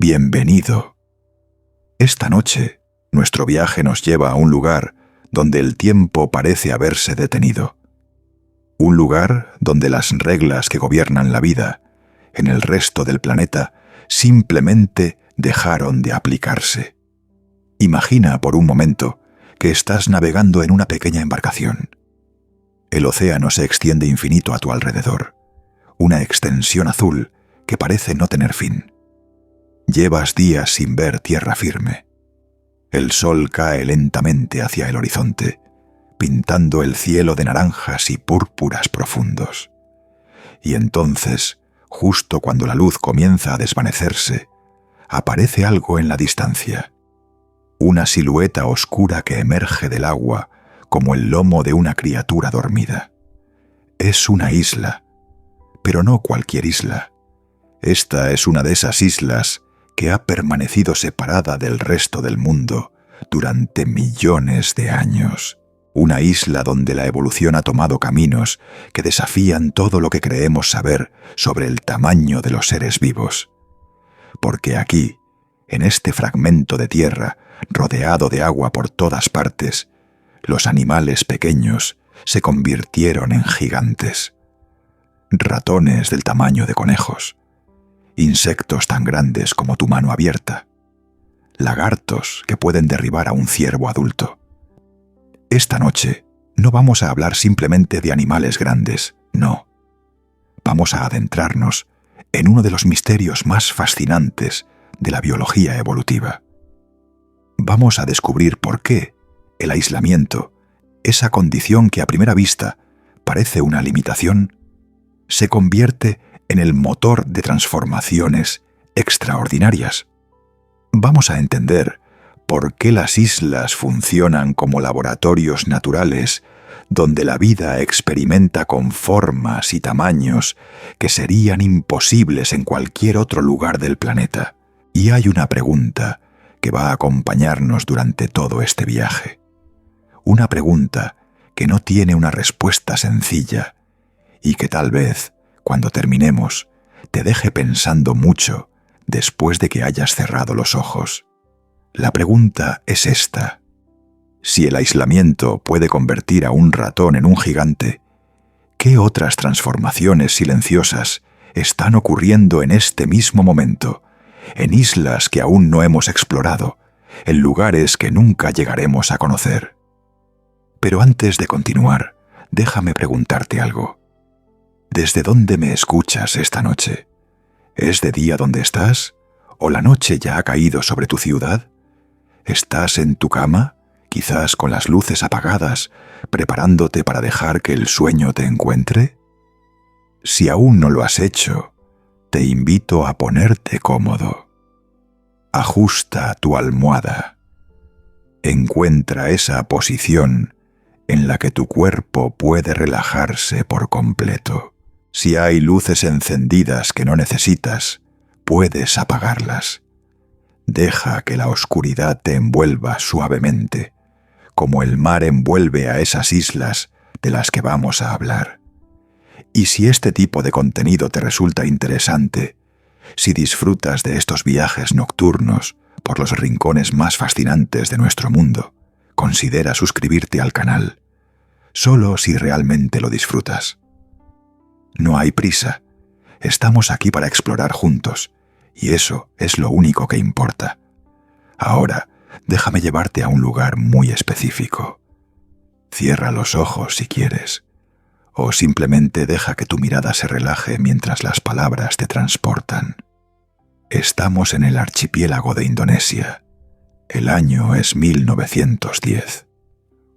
Bienvenido. Esta noche, nuestro viaje nos lleva a un lugar donde el tiempo parece haberse detenido. Un lugar donde las reglas que gobiernan la vida en el resto del planeta simplemente dejaron de aplicarse. Imagina por un momento que estás navegando en una pequeña embarcación. El océano se extiende infinito a tu alrededor, una extensión azul que parece no tener fin. Llevas días sin ver tierra firme. El sol cae lentamente hacia el horizonte, pintando el cielo de naranjas y púrpuras profundos. Y entonces, justo cuando la luz comienza a desvanecerse, aparece algo en la distancia. Una silueta oscura que emerge del agua como el lomo de una criatura dormida. Es una isla, pero no cualquier isla. Esta es una de esas islas que ha permanecido separada del resto del mundo durante millones de años. Una isla donde la evolución ha tomado caminos que desafían todo lo que creemos saber sobre el tamaño de los seres vivos. Porque aquí, en este fragmento de tierra, rodeado de agua por todas partes, los animales pequeños se convirtieron en gigantes. Ratones del tamaño de conejos, insectos tan grandes como tu mano abierta, lagartos que pueden derribar a un ciervo adulto. Esta noche no vamos a hablar simplemente de animales grandes, no. Vamos a adentrarnos en uno de los misterios más fascinantes de la biología evolutiva. Vamos a descubrir por qué el aislamiento, esa condición que a primera vista parece una limitación, se convierte en el motor de transformaciones extraordinarias. Vamos a entender por qué las islas funcionan como laboratorios naturales donde la vida experimenta con formas y tamaños que serían imposibles en cualquier otro lugar del planeta. Y hay una pregunta que va a acompañarnos durante todo este viaje. Una pregunta que no tiene una respuesta sencilla y que tal vez, cuando terminemos, te deje pensando mucho después de que hayas cerrado los ojos. La pregunta es esta: si el aislamiento puede convertir a un ratón en un gigante, ¿qué otras transformaciones silenciosas están ocurriendo en este mismo momento, en islas que aún no hemos explorado, en lugares que nunca llegaremos a conocer? Pero antes de continuar, déjame preguntarte algo. ¿Desde dónde me escuchas esta noche? ¿Es de día donde estás? ¿O la noche ya ha caído sobre tu ciudad? ¿Estás en tu cama, quizás con las luces apagadas, preparándote para dejar que el sueño te encuentre? Si aún no lo has hecho, te invito a ponerte cómodo. Ajusta tu almohada. Encuentra esa posición en la que tu cuerpo puede relajarse por completo. Si hay luces encendidas que no necesitas, puedes apagarlas. Deja que la oscuridad te envuelva suavemente, como el mar envuelve a esas islas de las que vamos a hablar. Y si este tipo de contenido te resulta interesante, si disfrutas de estos viajes nocturnos por los rincones más fascinantes de nuestro mundo, considera suscribirte al canal, solo si realmente lo disfrutas. No hay prisa, estamos aquí para explorar juntos, y eso es lo único que importa. Ahora, déjame llevarte a un lugar muy específico. Cierra los ojos si quieres, o simplemente deja que tu mirada se relaje mientras las palabras te transportan. Estamos en el archipiélago de Indonesia. El año es 1910.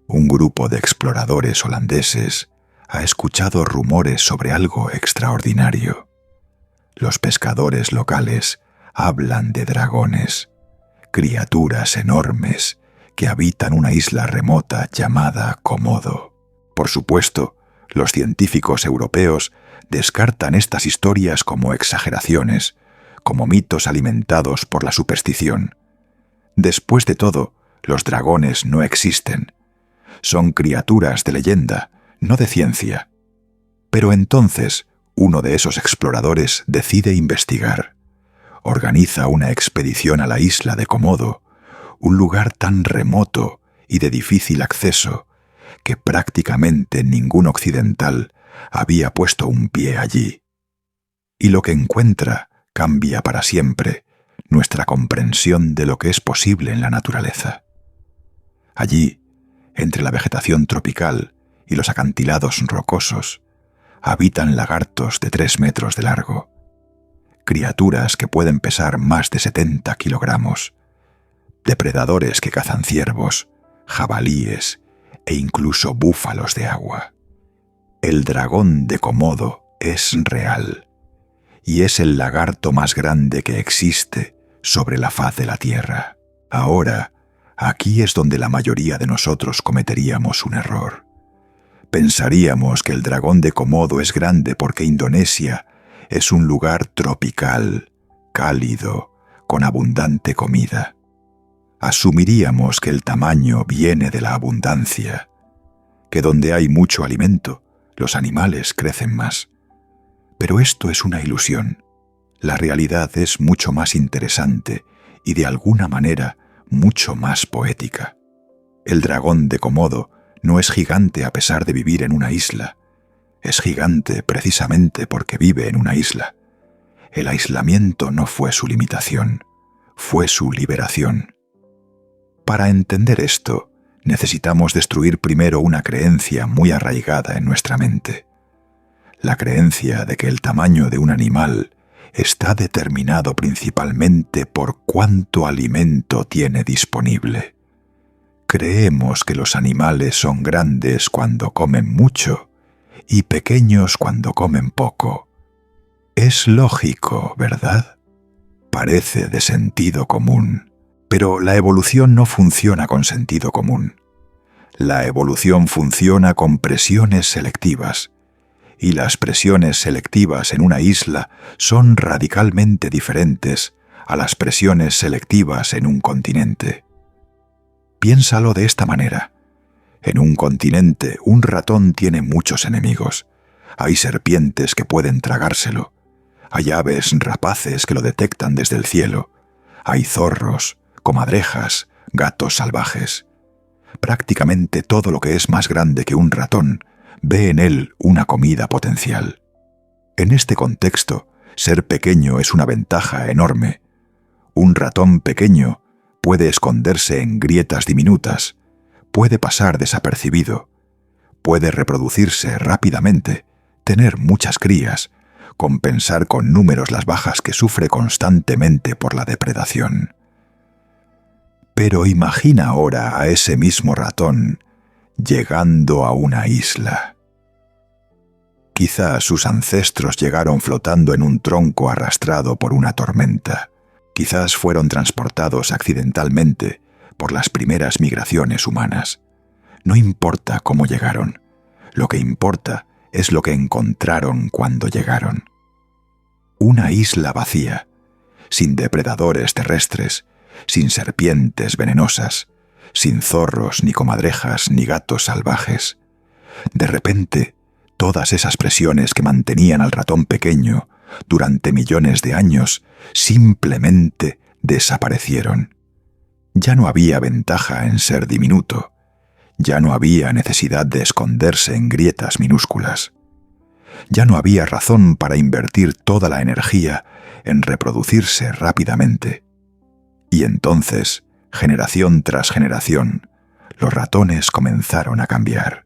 Un grupo de exploradores holandeses ha escuchado rumores sobre algo extraordinario. Los pescadores locales hablan de dragones, criaturas enormes que habitan una isla remota llamada Komodo. Por supuesto, los científicos europeos descartan estas historias como exageraciones, como mitos alimentados por la superstición. Después de todo, los dragones no existen. Son criaturas de leyenda, no de ciencia. Pero entonces, uno de esos exploradores decide investigar. organiza una expedición a la isla de Komodo, un lugar tan remoto y de difícil acceso que prácticamente ningún occidental había puesto un pie allí. Y lo que encuentra cambia para siempre nuestra comprensión de lo que es posible en la naturaleza. Allí, entre la vegetación tropical y los acantilados rocosos, habitan lagartos de 3 metros de largo, criaturas que pueden pesar más de 70 kilogramos, depredadores que cazan ciervos, jabalíes e incluso búfalos de agua. El dragón de Komodo es real y es el lagarto más grande que existe sobre la faz de la Tierra. Ahora, aquí es donde la mayoría de nosotros cometeríamos un error. Pensaríamos que el dragón de Komodo es grande porque Indonesia es un lugar tropical, cálido, con abundante comida. Asumiríamos que el tamaño viene de la abundancia, que donde hay mucho alimento, los animales crecen más. Pero esto es una ilusión. La realidad es mucho más interesante y de alguna manera mucho más poética. El dragón de Komodo no es gigante a pesar de vivir en una isla. Es gigante precisamente porque vive en una isla. El aislamiento no fue su limitación, fue su liberación. Para entender esto, necesitamos destruir primero una creencia muy arraigada en nuestra mente. La creencia de que el tamaño de un animal está determinado principalmente por cuánto alimento tiene disponible. Creemos que los animales son grandes cuando comen mucho y pequeños cuando comen poco. Es lógico, ¿verdad? Parece de sentido común, pero la evolución no funciona con sentido común. La evolución funciona con presiones selectivas, y las presiones selectivas en una isla son radicalmente diferentes a las presiones selectivas en un continente. Piénsalo de esta manera. En un continente, un ratón tiene muchos enemigos. Hay serpientes que pueden tragárselo. Hay aves rapaces que lo detectan desde el cielo. Hay zorros, comadrejas, gatos salvajes. Prácticamente todo lo que es más grande que un ratón ve en él una comida potencial. En este contexto, ser pequeño es una ventaja enorme. Un ratón pequeño puede esconderse en grietas diminutas, puede pasar desapercibido, puede reproducirse rápidamente, tener muchas crías, compensar con números las bajas que sufre constantemente por la depredación. Pero imagina ahora a ese mismo ratón llegando a una isla. Quizás sus ancestros llegaron flotando en un tronco arrastrado por una tormenta. Quizás fueron transportados accidentalmente por las primeras migraciones humanas. No importa cómo llegaron. Lo que importa es lo que encontraron cuando llegaron. Una isla vacía, sin depredadores terrestres, sin serpientes venenosas, sin zorros, ni comadrejas, ni gatos salvajes. De repente, todas esas presiones que mantenían al ratón pequeño durante millones de años simplemente desaparecieron. Ya no había ventaja en ser diminuto. Ya no había necesidad de esconderse en grietas minúsculas. Ya no había razón para invertir toda la energía en reproducirse rápidamente. Y entonces, generación tras generación, los ratones comenzaron a cambiar.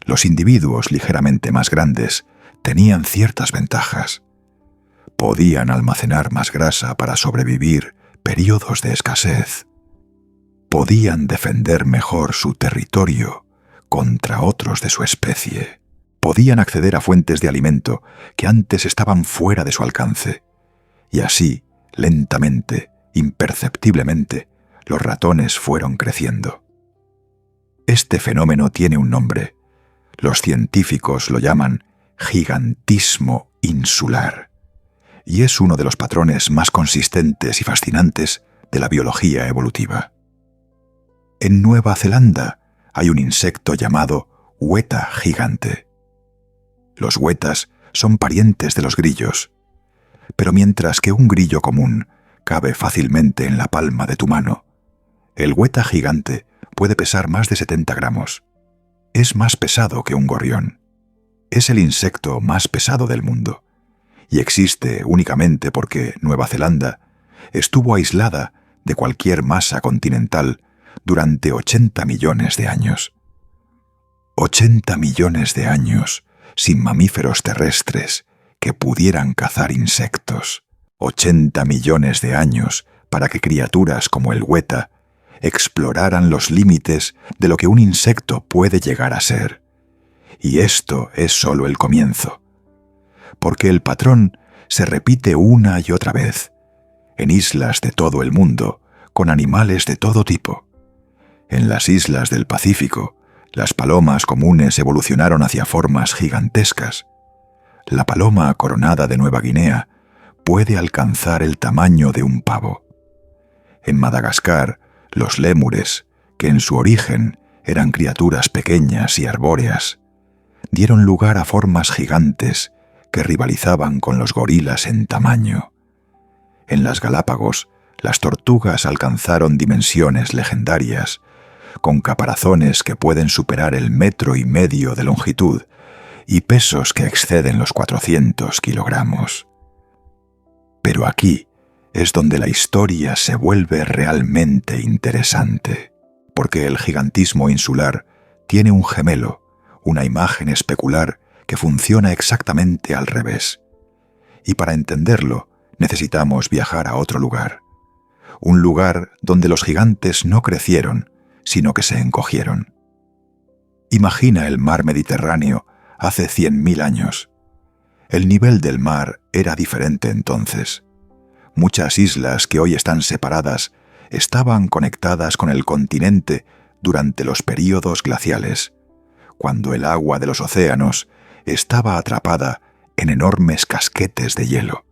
Los individuos ligeramente más grandes tenían ciertas ventajas. Podían almacenar más grasa para sobrevivir periodos de escasez. Podían defender mejor su territorio contra otros de su especie. Podían acceder a fuentes de alimento que antes estaban fuera de su alcance. Y así, lentamente, imperceptiblemente, los ratones fueron creciendo. Este fenómeno tiene un nombre. Los científicos lo llaman gigantismo insular, y es uno de los patrones más consistentes y fascinantes de la biología evolutiva. En Nueva Zelanda hay un insecto llamado hueta gigante. Los huetas son parientes de los grillos. pero mientras que un grillo común cabe fácilmente en la palma de tu mano, el hueta gigante puede pesar más de 70 gramos. Es más pesado que un gorrión. Es el insecto más pesado del mundo, y existe únicamente porque Nueva Zelanda estuvo aislada de cualquier masa continental durante 80 millones de años. 80 millones de años sin mamíferos terrestres que pudieran cazar insectos. 80 millones de años para que criaturas como el hueta exploraran los límites de lo que un insecto puede llegar a ser. Y esto es solo el comienzo, porque el patrón se repite una y otra vez, en islas de todo el mundo, con animales de todo tipo. En las islas del Pacífico, las palomas comunes evolucionaron hacia formas gigantescas. La paloma coronada de Nueva Guinea puede alcanzar el tamaño de un pavo. En Madagascar, los lémures, que en su origen eran criaturas pequeñas y arbóreas, dieron lugar a formas gigantes que rivalizaban con los gorilas en tamaño. En las Galápagos, las tortugas alcanzaron dimensiones legendarias, con caparazones que pueden superar el 1,5 metros de longitud y pesos que exceden los 400 kilogramos. Pero aquí es donde la historia se vuelve realmente interesante, porque el gigantismo insular tiene un gemelo, una imagen especular que funciona exactamente al revés. Y para entenderlo, necesitamos viajar a otro lugar. Un lugar donde los gigantes no crecieron, sino que se encogieron. Imagina el mar Mediterráneo hace 100.000 años. El nivel del mar era diferente entonces. Muchas islas que hoy están separadas estaban conectadas con el continente durante los períodos glaciales, cuando el agua de los océanos estaba atrapada en enormes casquetes de hielo.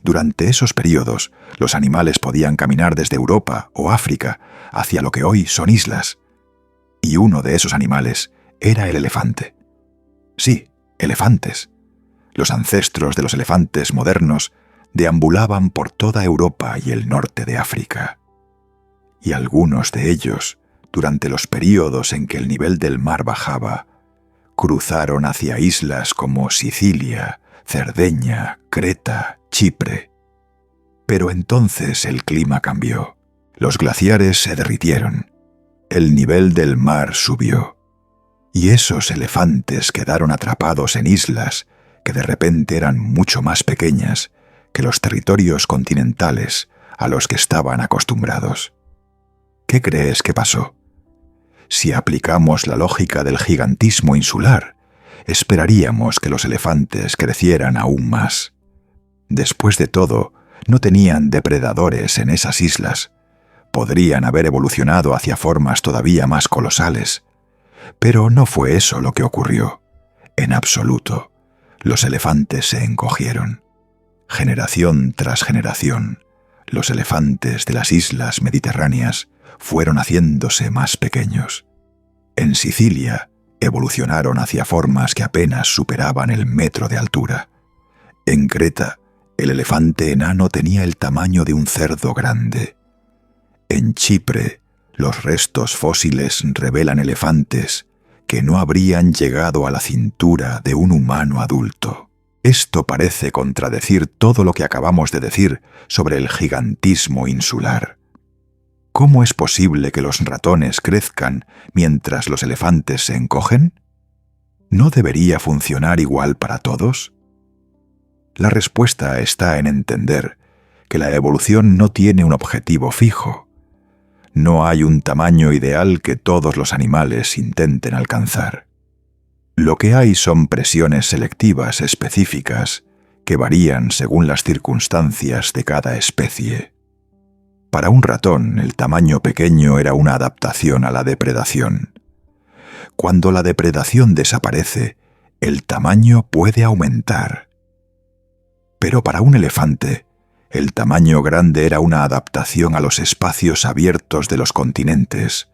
Durante esos períodos, los animales podían caminar desde Europa o África hacia lo que hoy son islas. Y uno de esos animales era el elefante. Sí, elefantes. Los ancestros de los elefantes modernos deambulaban por toda Europa y el norte de África. Y algunos de ellos, durante los períodos en que el nivel del mar bajaba, cruzaron hacia islas como Sicilia, Cerdeña, Creta, Chipre. Pero entonces el clima cambió. Los glaciares se derritieron. El nivel del mar subió. Y esos elefantes quedaron atrapados en islas que de repente eran mucho más pequeñas que los territorios continentales a los que estaban acostumbrados. ¿Qué crees que pasó? Si aplicamos la lógica del gigantismo insular, esperaríamos que los elefantes crecieran aún más. Después de todo, no tenían depredadores en esas islas. Podrían haber evolucionado hacia formas todavía más colosales. Pero no fue eso lo que ocurrió. En absoluto. Los elefantes se encogieron. Generación tras generación, los elefantes de las islas mediterráneas fueron haciéndose más pequeños. En Sicilia, evolucionaron hacia formas que apenas superaban el 1 metro de altura. En Creta, el elefante enano tenía el tamaño de un cerdo grande. En Chipre, los restos fósiles revelan elefantes que no habrían llegado a la cintura de un humano adulto. Esto parece contradecir todo lo que acabamos de decir sobre el gigantismo insular. ¿Cómo es posible que los ratones crezcan mientras los elefantes se encogen? ¿No debería funcionar igual para todos? La respuesta está en entender que la evolución no tiene un objetivo fijo. No hay un tamaño ideal que todos los animales intenten alcanzar. Lo que hay son presiones selectivas específicas que varían según las circunstancias de cada especie. Para un ratón, el tamaño pequeño era una adaptación a la depredación. Cuando la depredación desaparece, el tamaño puede aumentar. Pero para un elefante, el tamaño grande era una adaptación a los espacios abiertos de los continentes,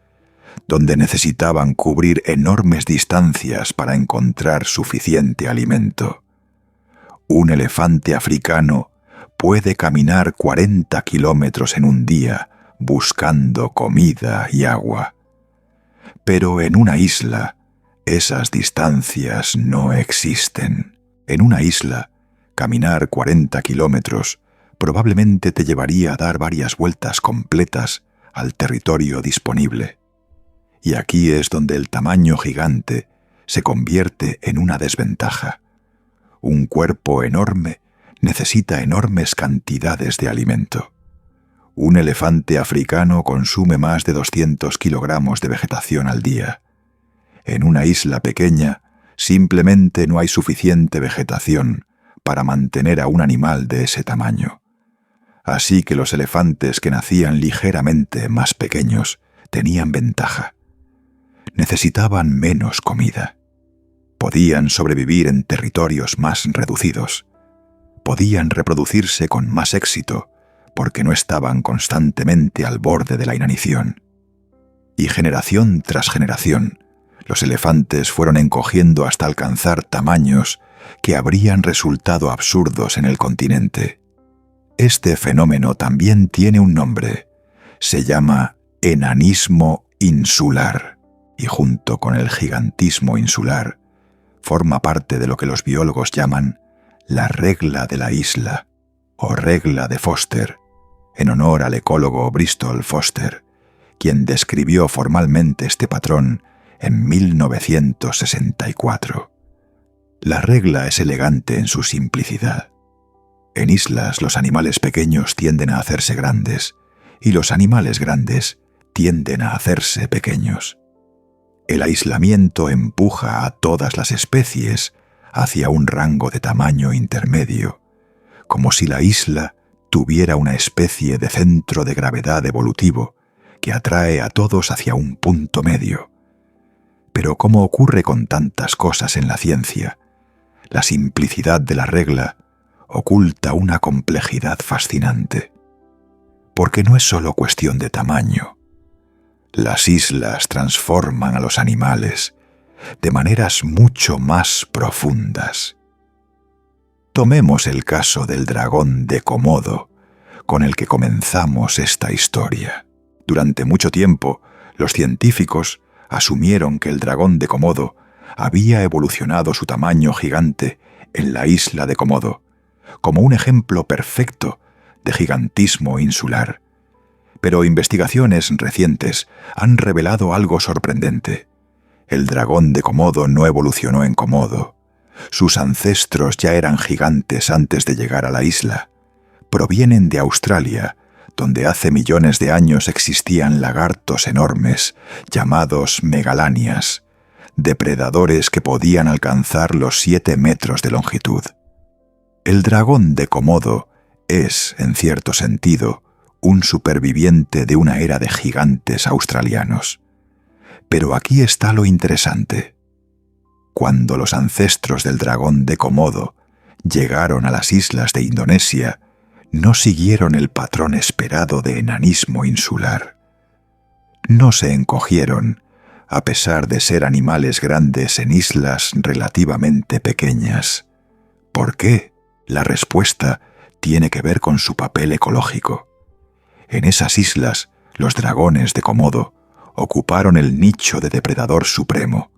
donde necesitaban cubrir enormes distancias para encontrar suficiente alimento. Un elefante africano puede caminar 40 kilómetros en un día buscando comida y agua. Pero en una isla, esas distancias no existen. En una isla, caminar 40 kilómetros probablemente te llevaría a dar varias vueltas completas al territorio disponible. Y aquí es donde el tamaño gigante se convierte en una desventaja. Un cuerpo enorme necesita enormes cantidades de alimento. Un elefante africano consume más de 200 kilogramos de vegetación al día. En una isla pequeña, simplemente no hay suficiente vegetación para mantener a un animal de ese tamaño. Así que los elefantes que nacían ligeramente más pequeños tenían ventaja. Necesitaban menos comida. Podían sobrevivir en territorios más reducidos. Podían reproducirse con más éxito porque no estaban constantemente al borde de la inanición. Y generación tras generación, los elefantes fueron encogiendo hasta alcanzar tamaños que habrían resultado absurdos en el continente. Este fenómeno también tiene un nombre. Se llama enanismo insular, y junto con el gigantismo insular, forma parte de lo que los biólogos llaman la regla de la isla, o regla de Foster, en honor al ecólogo Bristol Foster, quien describió formalmente este patrón en 1964. La regla es elegante en su simplicidad. En islas, los animales pequeños tienden a hacerse grandes, y los animales grandes tienden a hacerse pequeños. El aislamiento empuja a todas las especies hacia un rango de tamaño intermedio, como si la isla tuviera una especie de centro de gravedad evolutivo que atrae a todos hacia un punto medio. Pero como ocurre con tantas cosas en la ciencia, la simplicidad de la regla oculta una complejidad fascinante. Porque no es solo cuestión de tamaño. Las islas transforman a los animales de maneras mucho más profundas. Tomemos el caso del dragón de Komodo, con el que comenzamos esta historia. Durante mucho tiempo, los científicos asumieron que el dragón de Komodo había evolucionado su tamaño gigante en la isla de Komodo, como un ejemplo perfecto de gigantismo insular. Pero investigaciones recientes han revelado algo sorprendente. El dragón de Komodo no evolucionó en Komodo. Sus ancestros ya eran gigantes antes de llegar a la isla. Provienen de Australia, donde hace millones de años existían lagartos enormes, llamados megalanias, depredadores que podían alcanzar los 7 metros de longitud. El dragón de Komodo es, en cierto sentido, un superviviente de una era de gigantes australianos. Pero aquí está lo interesante. Cuando los ancestros del dragón de Komodo llegaron a las islas de Indonesia, no siguieron el patrón esperado de enanismo insular. No se encogieron, a pesar de ser animales grandes en islas relativamente pequeñas. ¿Por qué? La respuesta tiene que ver con su papel ecológico. En esas islas, los dragones de Komodo ocuparon el nicho de depredador supremo.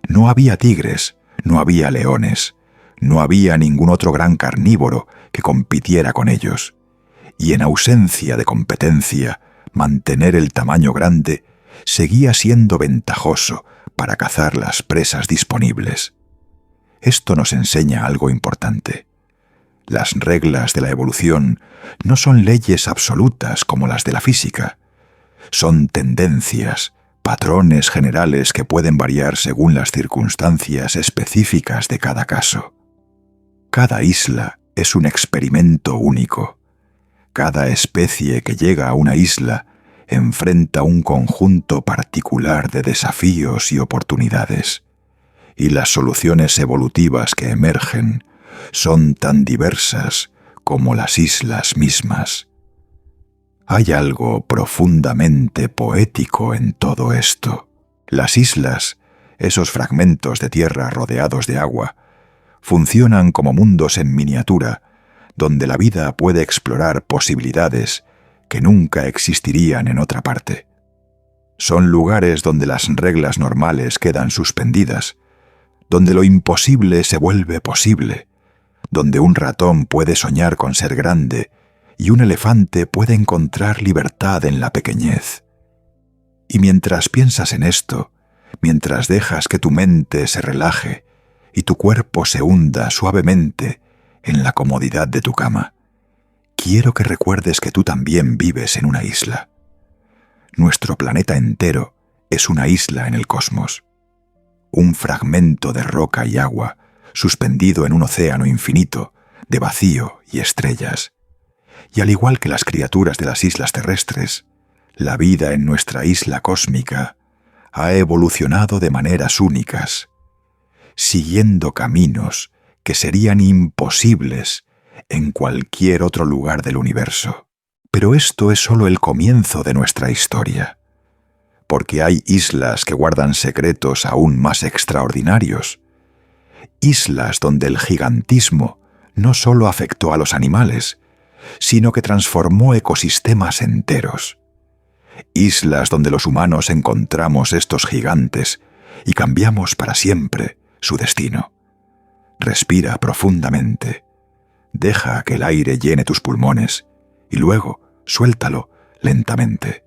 No había tigres, no había leones, no había ningún otro gran carnívoro que compitiera con ellos. Y en ausencia de competencia, mantener el tamaño grande seguía siendo ventajoso para cazar las presas disponibles. Esto nos enseña algo importante. Las reglas de la evolución no son leyes absolutas como las de la física. Son tendencias, patrones generales que pueden variar según las circunstancias específicas de cada caso. Cada isla es un experimento único. Cada especie que llega a una isla enfrenta un conjunto particular de desafíos y oportunidades, y las soluciones evolutivas que emergen son tan diversas como las islas mismas. Hay algo profundamente poético en todo esto. Las islas, esos fragmentos de tierra rodeados de agua, funcionan como mundos en miniatura, donde la vida puede explorar posibilidades que nunca existirían en otra parte. Son lugares donde las reglas normales quedan suspendidas, donde lo imposible se vuelve posible, donde un ratón puede soñar con ser grande y un elefante puede encontrar libertad en la pequeñez. Y mientras piensas en esto, mientras dejas que tu mente se relaje y tu cuerpo se hunda suavemente en la comodidad de tu cama, quiero que recuerdes que tú también vives en una isla. Nuestro planeta entero es una isla en el cosmos, un fragmento de roca y agua suspendido en un océano infinito de vacío y estrellas. Y al igual que las criaturas de las islas terrestres, la vida en nuestra isla cósmica ha evolucionado de maneras únicas, siguiendo caminos que serían imposibles en cualquier otro lugar del universo. Pero esto es solo el comienzo de nuestra historia, porque hay islas que guardan secretos aún más extraordinarios, islas donde el gigantismo no solo afectó a los animales, sino que transformó ecosistemas enteros. Islas donde los humanos encontramos estos gigantes y cambiamos para siempre su destino. Respira profundamente. Deja que el aire llene tus pulmones y luego suéltalo lentamente.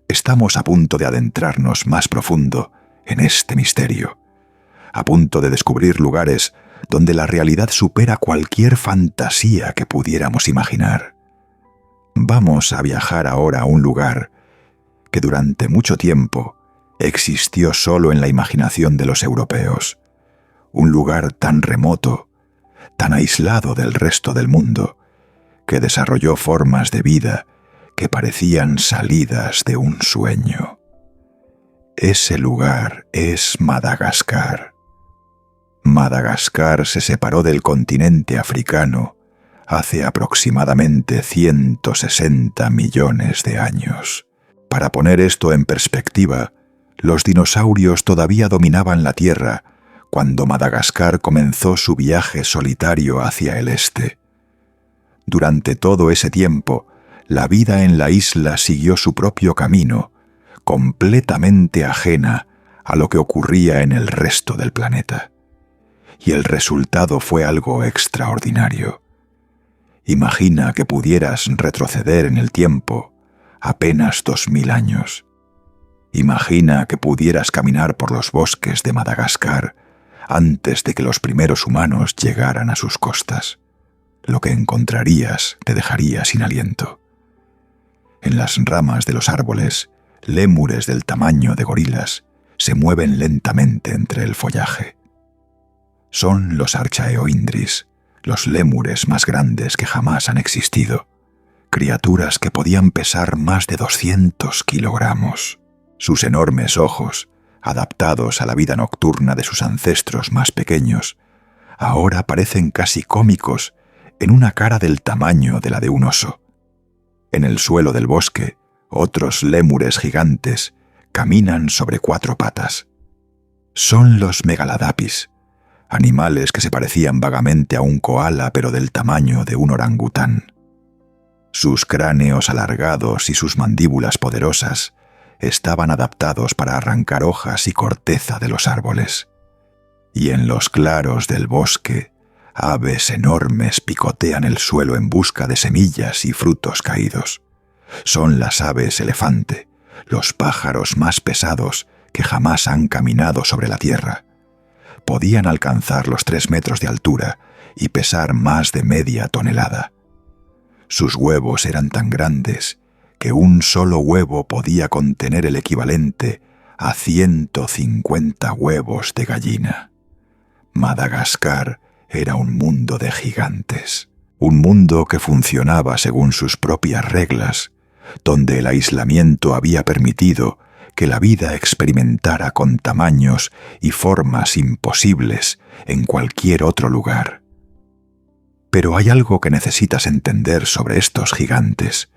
Estamos a punto de adentrarnos más profundo en este misterio, a punto de descubrir lugares donde la realidad supera cualquier fantasía que pudiéramos imaginar. Vamos a viajar ahora a un lugar que durante mucho tiempo existió solo en la imaginación de los europeos, un lugar tan remoto, tan aislado del resto del mundo, que desarrolló formas de vida que parecían salidas de un sueño. Ese lugar es Madagascar. Madagascar se separó del continente africano hace aproximadamente 160 millones de años. Para poner esto en perspectiva, los dinosaurios todavía dominaban la Tierra cuando Madagascar comenzó su viaje solitario hacia el este. Durante todo ese tiempo, la vida en la isla siguió su propio camino, completamente ajena a lo que ocurría en el resto del planeta. Y el resultado fue algo extraordinario. Imagina que pudieras retroceder en el tiempo apenas 2000 años. Imagina que pudieras caminar por los bosques de Madagascar antes de que los primeros humanos llegaran a sus costas. Lo que encontrarías te dejaría sin aliento. En las ramas de los árboles, lémures del tamaño de gorilas se mueven lentamente entre el follaje. Son los Archaeoindris, los lémures más grandes que jamás han existido, criaturas que podían pesar más de 200 kilogramos. Sus enormes ojos, adaptados a la vida nocturna de sus ancestros más pequeños, ahora parecen casi cómicos en una cara del tamaño de la de un oso. En el suelo del bosque, otros lémures gigantes caminan sobre 4 patas. Son los megaladapis, animales que se parecían vagamente a un koala pero del tamaño de un orangután. Sus cráneos alargados y sus mandíbulas poderosas estaban adaptados para arrancar hojas y corteza de los árboles. Y en los claros del bosque, aves enormes picotean el suelo en busca de semillas y frutos caídos. Son las aves elefante, los pájaros más pesados que jamás han caminado sobre la tierra. Podían alcanzar los 3 metros de altura y pesar más de media tonelada. Sus huevos eran tan grandes que un solo huevo podía contener el equivalente a 150 huevos de gallina. Madagascar era un mundo de gigantes, un mundo que funcionaba según sus propias reglas, donde el aislamiento había permitido que la vida experimentara con tamaños y formas imposibles en cualquier otro lugar. Pero hay algo que necesitas entender sobre estos gigantes,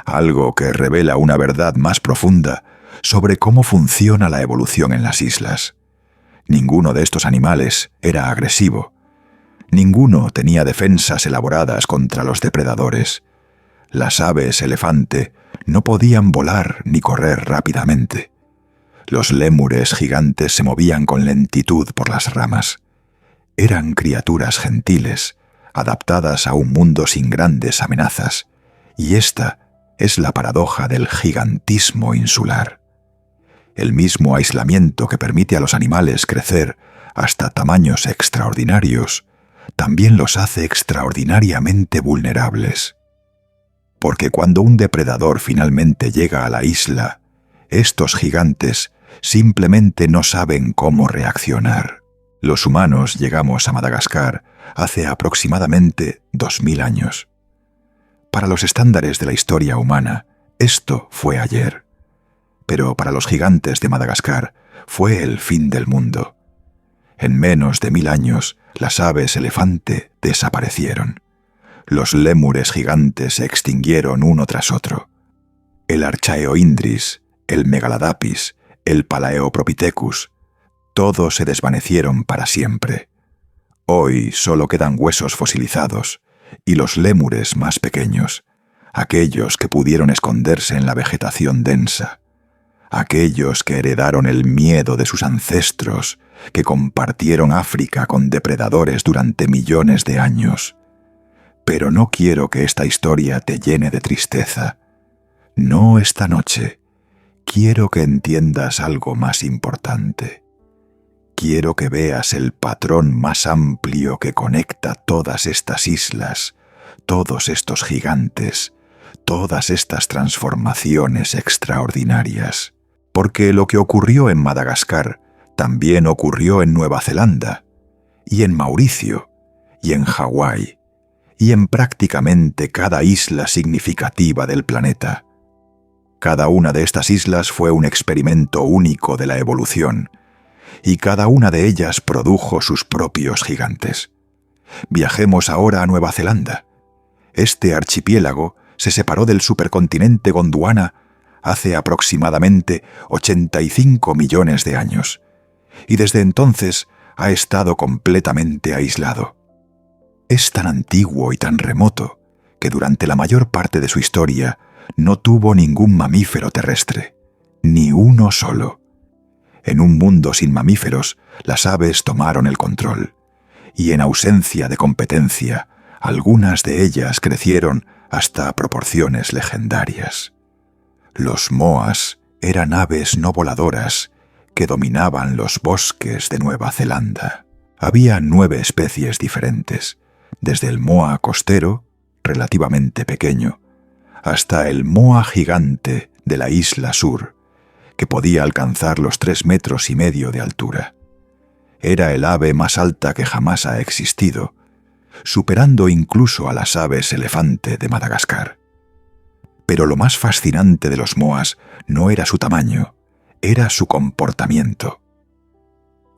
algo que revela una verdad más profunda sobre cómo funciona la evolución en las islas. Ninguno de estos animales era agresivo. Ninguno tenía defensas elaboradas contra los depredadores. Las aves elefante no podían volar ni correr rápidamente. Los lémures gigantes se movían con lentitud por las ramas. Eran criaturas gentiles, adaptadas a un mundo sin grandes amenazas, y esta es la paradoja del gigantismo insular. El mismo aislamiento que permite a los animales crecer hasta tamaños extraordinarios, también los hace extraordinariamente vulnerables. Porque cuando un depredador finalmente llega a la isla, estos gigantes simplemente no saben cómo reaccionar. Los humanos llegamos a Madagascar hace aproximadamente 2000 años. Para los estándares de la historia humana, esto fue ayer. Pero para los gigantes de Madagascar fue el fin del mundo. En menos de 1000 años, las aves elefante desaparecieron. Los lémures gigantes se extinguieron uno tras otro. El Archaeoindris, el Megaladapis, el Palaeopropithecus, todos se desvanecieron para siempre. Hoy solo quedan huesos fosilizados y los lémures más pequeños, aquellos que pudieron esconderse en la vegetación densa, aquellos que heredaron el miedo de sus ancestros, que compartieron África con depredadores durante millones de años. Pero no quiero que esta historia te llene de tristeza. No esta noche. Quiero que entiendas algo más importante. Quiero que veas el patrón más amplio que conecta todas estas islas, todos estos gigantes, todas estas transformaciones extraordinarias. Porque lo que ocurrió en Madagascar también ocurrió en Nueva Zelanda, y en Mauricio, y en Hawái, y en prácticamente cada isla significativa del planeta. Cada una de estas islas fue un experimento único de la evolución, y cada una de ellas produjo sus propios gigantes. Viajemos ahora a Nueva Zelanda. Este archipiélago se separó del supercontinente Gondwana hace aproximadamente 85 millones de años, y desde entonces ha estado completamente aislado. Es tan antiguo y tan remoto que durante la mayor parte de su historia no tuvo ningún mamífero terrestre, ni uno solo. En un mundo sin mamíferos, las aves tomaron el control, y en ausencia de competencia, algunas de ellas crecieron hasta proporciones legendarias. Los moas eran aves no voladoras que dominaban los bosques de Nueva Zelanda. Había 9 especies diferentes, desde el moa costero, relativamente pequeño, hasta el moa gigante de la isla sur, que podía alcanzar los 3,5 metros de altura. Era el ave más alta que jamás ha existido, superando incluso a las aves elefante de Madagascar. Pero lo más fascinante de los moas no era su tamaño, era su comportamiento.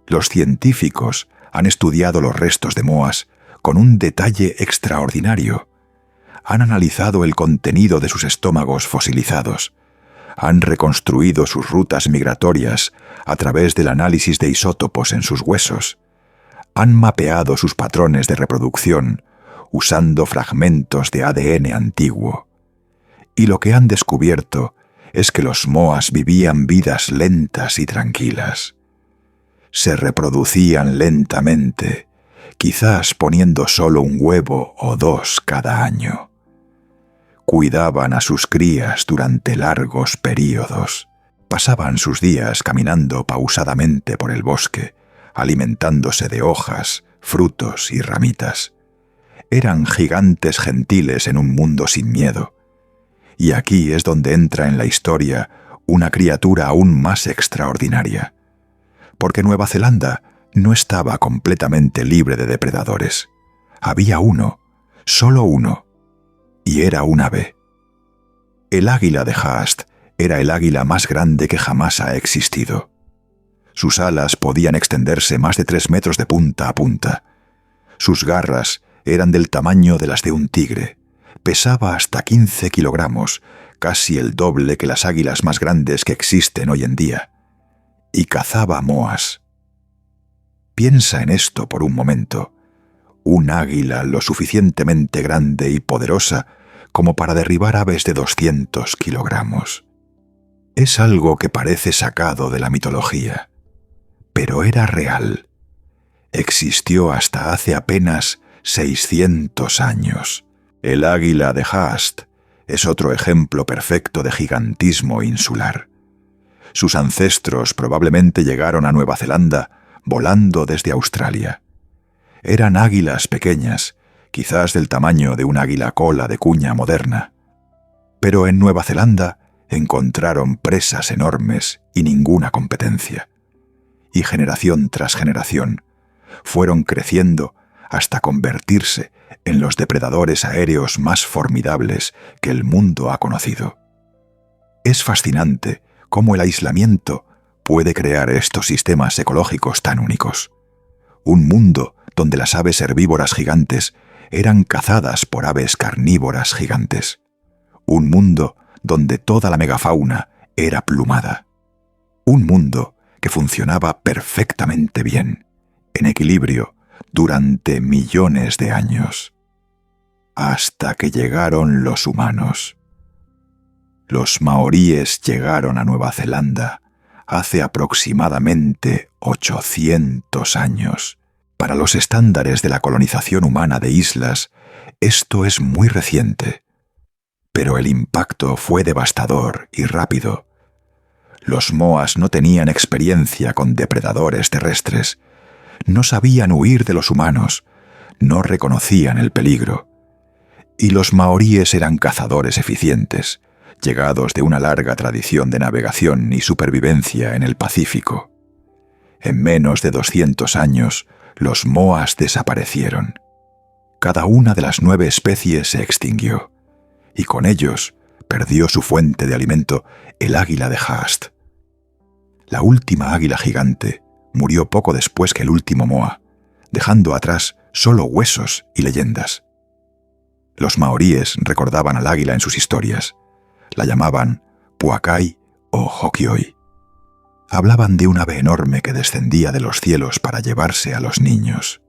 Los científicos han estudiado los restos de moas con un detalle extraordinario. Han analizado el contenido de sus estómagos fosilizados, han reconstruido sus rutas migratorias a través del análisis de isótopos en sus huesos, han mapeado sus patrones de reproducción usando fragmentos de ADN antiguo. Y lo que han descubierto es que los moas vivían vidas lentas y tranquilas. Se reproducían lentamente, quizás poniendo solo un huevo o 2 cada año. Cuidaban a sus crías durante largos períodos. Pasaban sus días caminando pausadamente por el bosque, alimentándose de hojas, frutos y ramitas. Eran gigantes gentiles en un mundo sin miedo. Y aquí es donde entra en la historia una criatura aún más extraordinaria. Porque Nueva Zelanda no estaba completamente libre de depredadores. Había uno, solo uno, y era un ave. El águila de Haast era el águila más grande que jamás ha existido. Sus alas podían extenderse más de 3 metros de punta a punta. Sus garras eran del tamaño de las de un tigre. Pesaba hasta 15 kilogramos, casi el doble que las águilas más grandes que existen hoy en día. Y cazaba moas. Piensa en esto por un momento. un águila lo suficientemente grande y poderosa como para derribar aves de 200 kilogramos. Es algo que parece sacado de la mitología, pero era real. Existió hasta hace apenas 600 años. El águila de Haast es otro ejemplo perfecto de gigantismo insular. Sus ancestros probablemente llegaron a Nueva Zelanda volando desde Australia. Eran águilas pequeñas, quizás del tamaño de un águila cola de cuña moderna. Pero en Nueva Zelanda encontraron presas enormes y ninguna competencia. Y generación tras generación fueron creciendo hasta convertirse en los depredadores aéreos más formidables que el mundo ha conocido. Es fascinante cómo el aislamiento puede crear estos sistemas ecológicos tan únicos. Un mundo donde las aves herbívoras gigantes eran cazadas por aves carnívoras gigantes. Un mundo donde toda la megafauna era plumada. Un mundo que funcionaba perfectamente bien, en equilibrio, durante millones de años. Hasta que llegaron los humanos. Los maoríes llegaron a Nueva Zelanda hace aproximadamente 800 años. Para los estándares de la colonización humana de islas, esto es muy reciente. Pero el impacto fue devastador y rápido. Los moas no tenían experiencia con depredadores terrestres, no sabían huir de los humanos, no reconocían el peligro. Y los maoríes eran cazadores eficientes, llegados de una larga tradición de navegación y supervivencia en el Pacífico. En menos de 200 años, los moas desaparecieron. Cada una de las 9 especies se extinguió, y con ellos perdió su fuente de alimento, el águila de Haast. La última águila gigante murió poco después que el último moa, dejando atrás solo huesos y leyendas. Los maoríes recordaban al águila en sus historias. La llamaban Puakai o Hokioi. Hablaban de un ave enorme que descendía de los cielos para llevarse a los niños.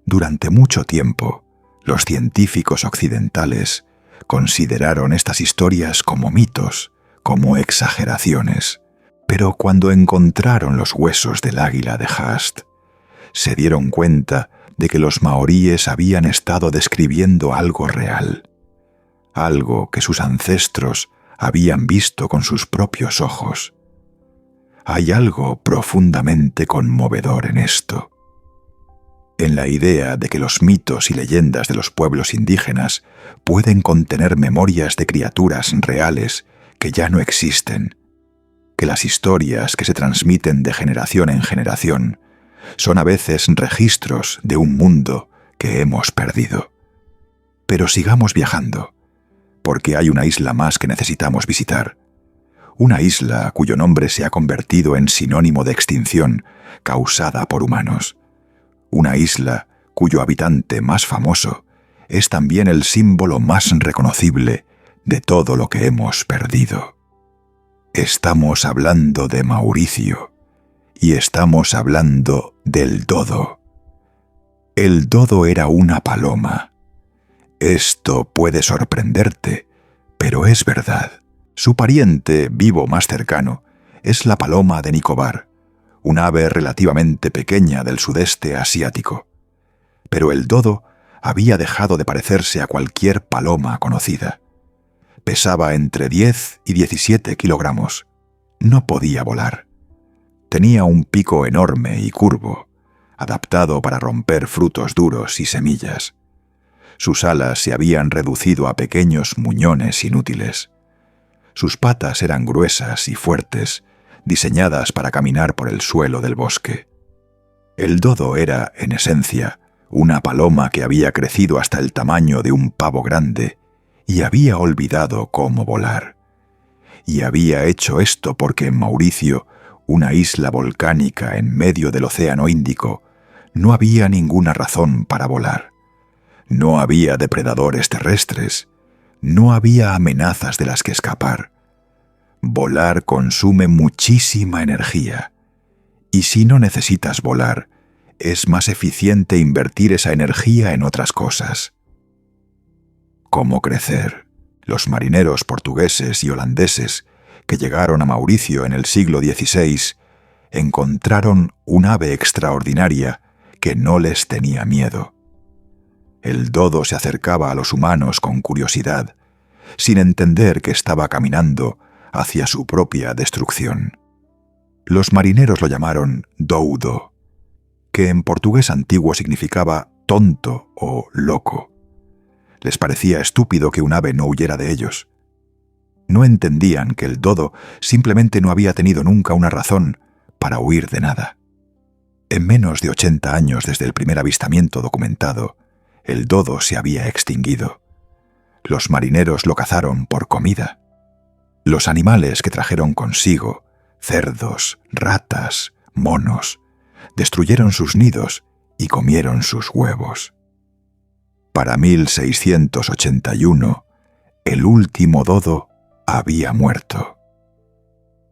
Durante mucho tiempo, los científicos occidentales consideraron estas historias como mitos, como exageraciones. Pero cuando encontraron los huesos del águila de Haast, se dieron cuenta de que los maoríes habían estado describiendo algo real, algo que sus ancestros habían visto con sus propios ojos. Hay algo profundamente conmovedor en esto. En la idea de que los mitos y leyendas de los pueblos indígenas pueden contener memorias de criaturas reales que ya no existen, que las historias que se transmiten de generación en generación son a veces registros de un mundo que hemos perdido. Pero sigamos viajando, porque hay una isla más que necesitamos visitar. Una isla cuyo nombre se ha convertido en sinónimo de extinción causada por humanos. Una isla cuyo habitante más famoso es también el símbolo más reconocible de todo lo que hemos perdido. Estamos hablando de Mauricio, y estamos hablando del dodo. El dodo era una paloma. Esto puede sorprenderte, pero es verdad. Su pariente vivo más cercano es la paloma de Nicobar, un ave relativamente pequeña del sudeste asiático. Pero el dodo había dejado de parecerse a cualquier paloma conocida. Pesaba entre 10 y 17 kilogramos. No podía volar. Tenía un pico enorme y curvo, adaptado para romper frutos duros y semillas. Sus alas se habían reducido a pequeños muñones inútiles. Sus patas eran gruesas y fuertes, diseñadas para caminar por el suelo del bosque. El dodo era, en esencia, una paloma que había crecido hasta el tamaño de un pavo grande y había olvidado cómo volar. Y había hecho esto porque en Mauricio, una isla volcánica en medio del Océano Índico, no había ninguna razón para volar. No había depredadores terrestres, no había amenazas de las que escapar. Volar consume muchísima energía, y si no necesitas volar, es más eficiente invertir esa energía en otras cosas. ¿Cómo crecer? Los marineros portugueses y holandeses que llegaron a Mauricio en el siglo XVI encontraron un ave extraordinaria que no les tenía miedo. El dodo se acercaba a los humanos con curiosidad, sin entender que estaba caminando hacia su propia destrucción. Los marineros lo llamaron doudo, que en portugués antiguo significaba tonto o loco. Les parecía estúpido que un ave no huyera de ellos. No entendían que el dodo simplemente no había tenido nunca una razón para huir de nada. En menos de 80 años desde el primer avistamiento documentado, el dodo se había extinguido. Los marineros lo cazaron por comida. Los animales que trajeron consigo, cerdos, ratas, monos, destruyeron sus nidos y comieron sus huevos. Para 1681, el último dodo había muerto.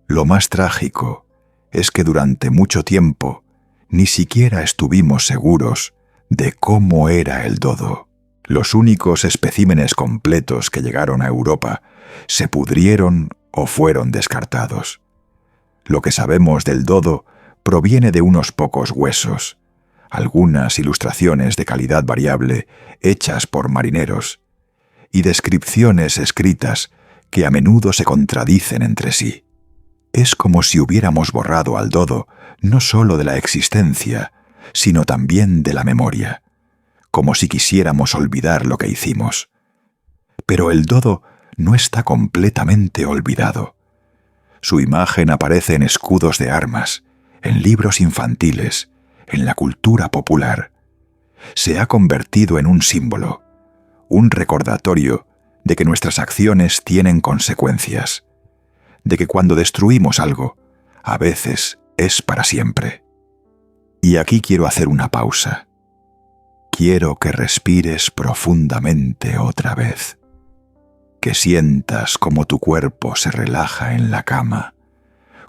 Lo más trágico es que durante mucho tiempo ni siquiera estuvimos seguros de cómo era el dodo. Los únicos especímenes completos que llegaron a Europa se pudrieron o fueron descartados. Lo que sabemos del dodo proviene de unos pocos huesos, algunas ilustraciones de calidad variable hechas por marineros y descripciones escritas que a menudo se contradicen entre sí. Es como si hubiéramos borrado al dodo no solo de la existencia, sino también de la memoria, como si quisiéramos olvidar lo que hicimos. Pero el dodo no está completamente olvidado. Su imagen aparece en escudos de armas, en libros infantiles, en la cultura popular. Se ha convertido en un símbolo, un recordatorio de que nuestras acciones tienen consecuencias, de que cuando destruimos algo, a veces es para siempre. Y aquí quiero hacer una pausa. Quiero que respires profundamente otra vez, que sientas cómo tu cuerpo se relaja en la cama,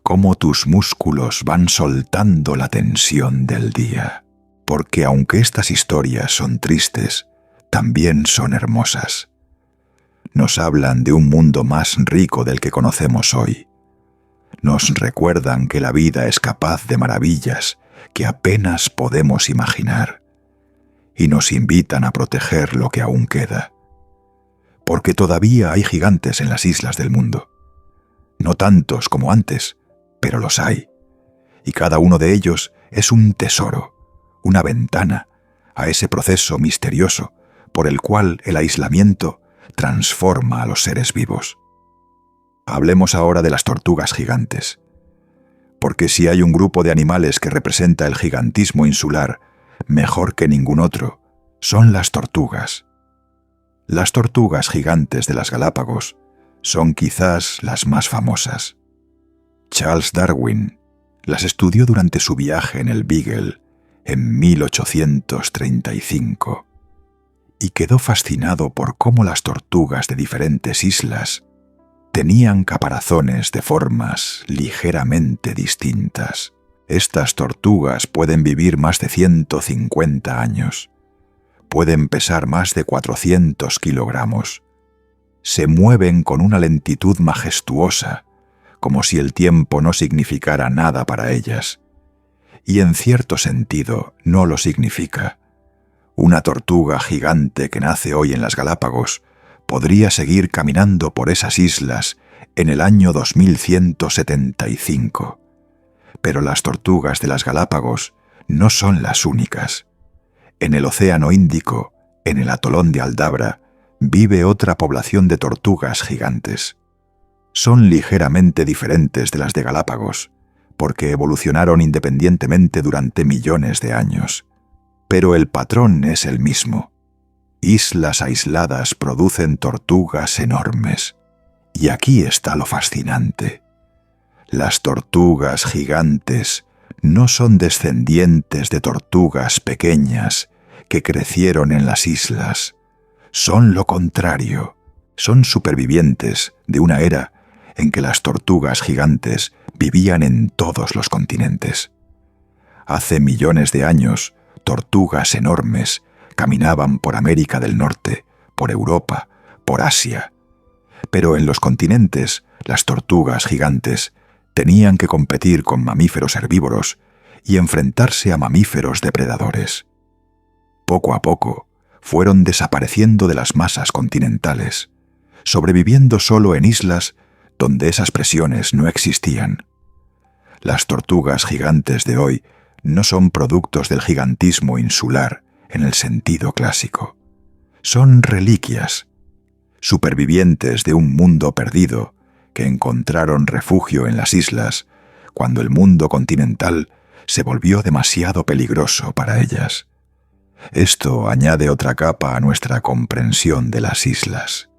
cómo tus músculos van soltando la tensión del día, porque aunque estas historias son tristes, también son hermosas. Nos hablan de un mundo más rico del que conocemos hoy. Nos recuerdan que la vida es capaz de maravillas que apenas podemos imaginar, y nos invitan a proteger lo que aún queda. Porque todavía hay gigantes en las islas del mundo. No tantos como antes, pero los hay, y cada uno de ellos es un tesoro, una ventana a ese proceso misterioso por el cual el aislamiento transforma a los seres vivos. Hablemos ahora de las tortugas gigantes, porque si hay un grupo de animales que representa el gigantismo insular mejor que ningún otro, son las tortugas. Las tortugas gigantes de las Galápagos son quizás las más famosas. Charles Darwin las estudió durante su viaje en el Beagle en 1835 y quedó fascinado por cómo las tortugas de diferentes islas tenían caparazones de formas ligeramente distintas. Estas tortugas pueden vivir más de 150 años. Pueden pesar más de 400 kilogramos. Se mueven con una lentitud majestuosa, como si el tiempo no significara nada para ellas. Y en cierto sentido no lo significa. Una tortuga gigante que nace hoy en las Galápagos podría seguir caminando por esas islas en el año 2175. Pero las tortugas de las Galápagos no son las únicas. En el Océano Índico, en el atolón de Aldabra, vive otra población de tortugas gigantes. Son ligeramente diferentes de las de Galápagos, porque evolucionaron independientemente durante millones de años. Pero el patrón es el mismo. Islas aisladas producen tortugas enormes. Y aquí está lo fascinante. Las tortugas gigantes no son descendientes de tortugas pequeñas que crecieron en las islas. Son lo contrario. Son supervivientes de una era en que las tortugas gigantes vivían en todos los continentes. Hace millones de años, tortugas enormes caminaban por América del Norte, por Europa, por Asia. Pero en los continentes, las tortugas gigantes tenían que competir con mamíferos herbívoros y enfrentarse a mamíferos depredadores. Poco a poco, fueron desapareciendo de las masas continentales, sobreviviendo solo en islas donde esas presiones no existían. Las tortugas gigantes de hoy no son productos del gigantismo insular en el sentido clásico. Son reliquias, supervivientes de un mundo perdido que encontraron refugio en las islas cuando el mundo continental se volvió demasiado peligroso para ellas. Esto añade otra capa a nuestra comprensión de las islas.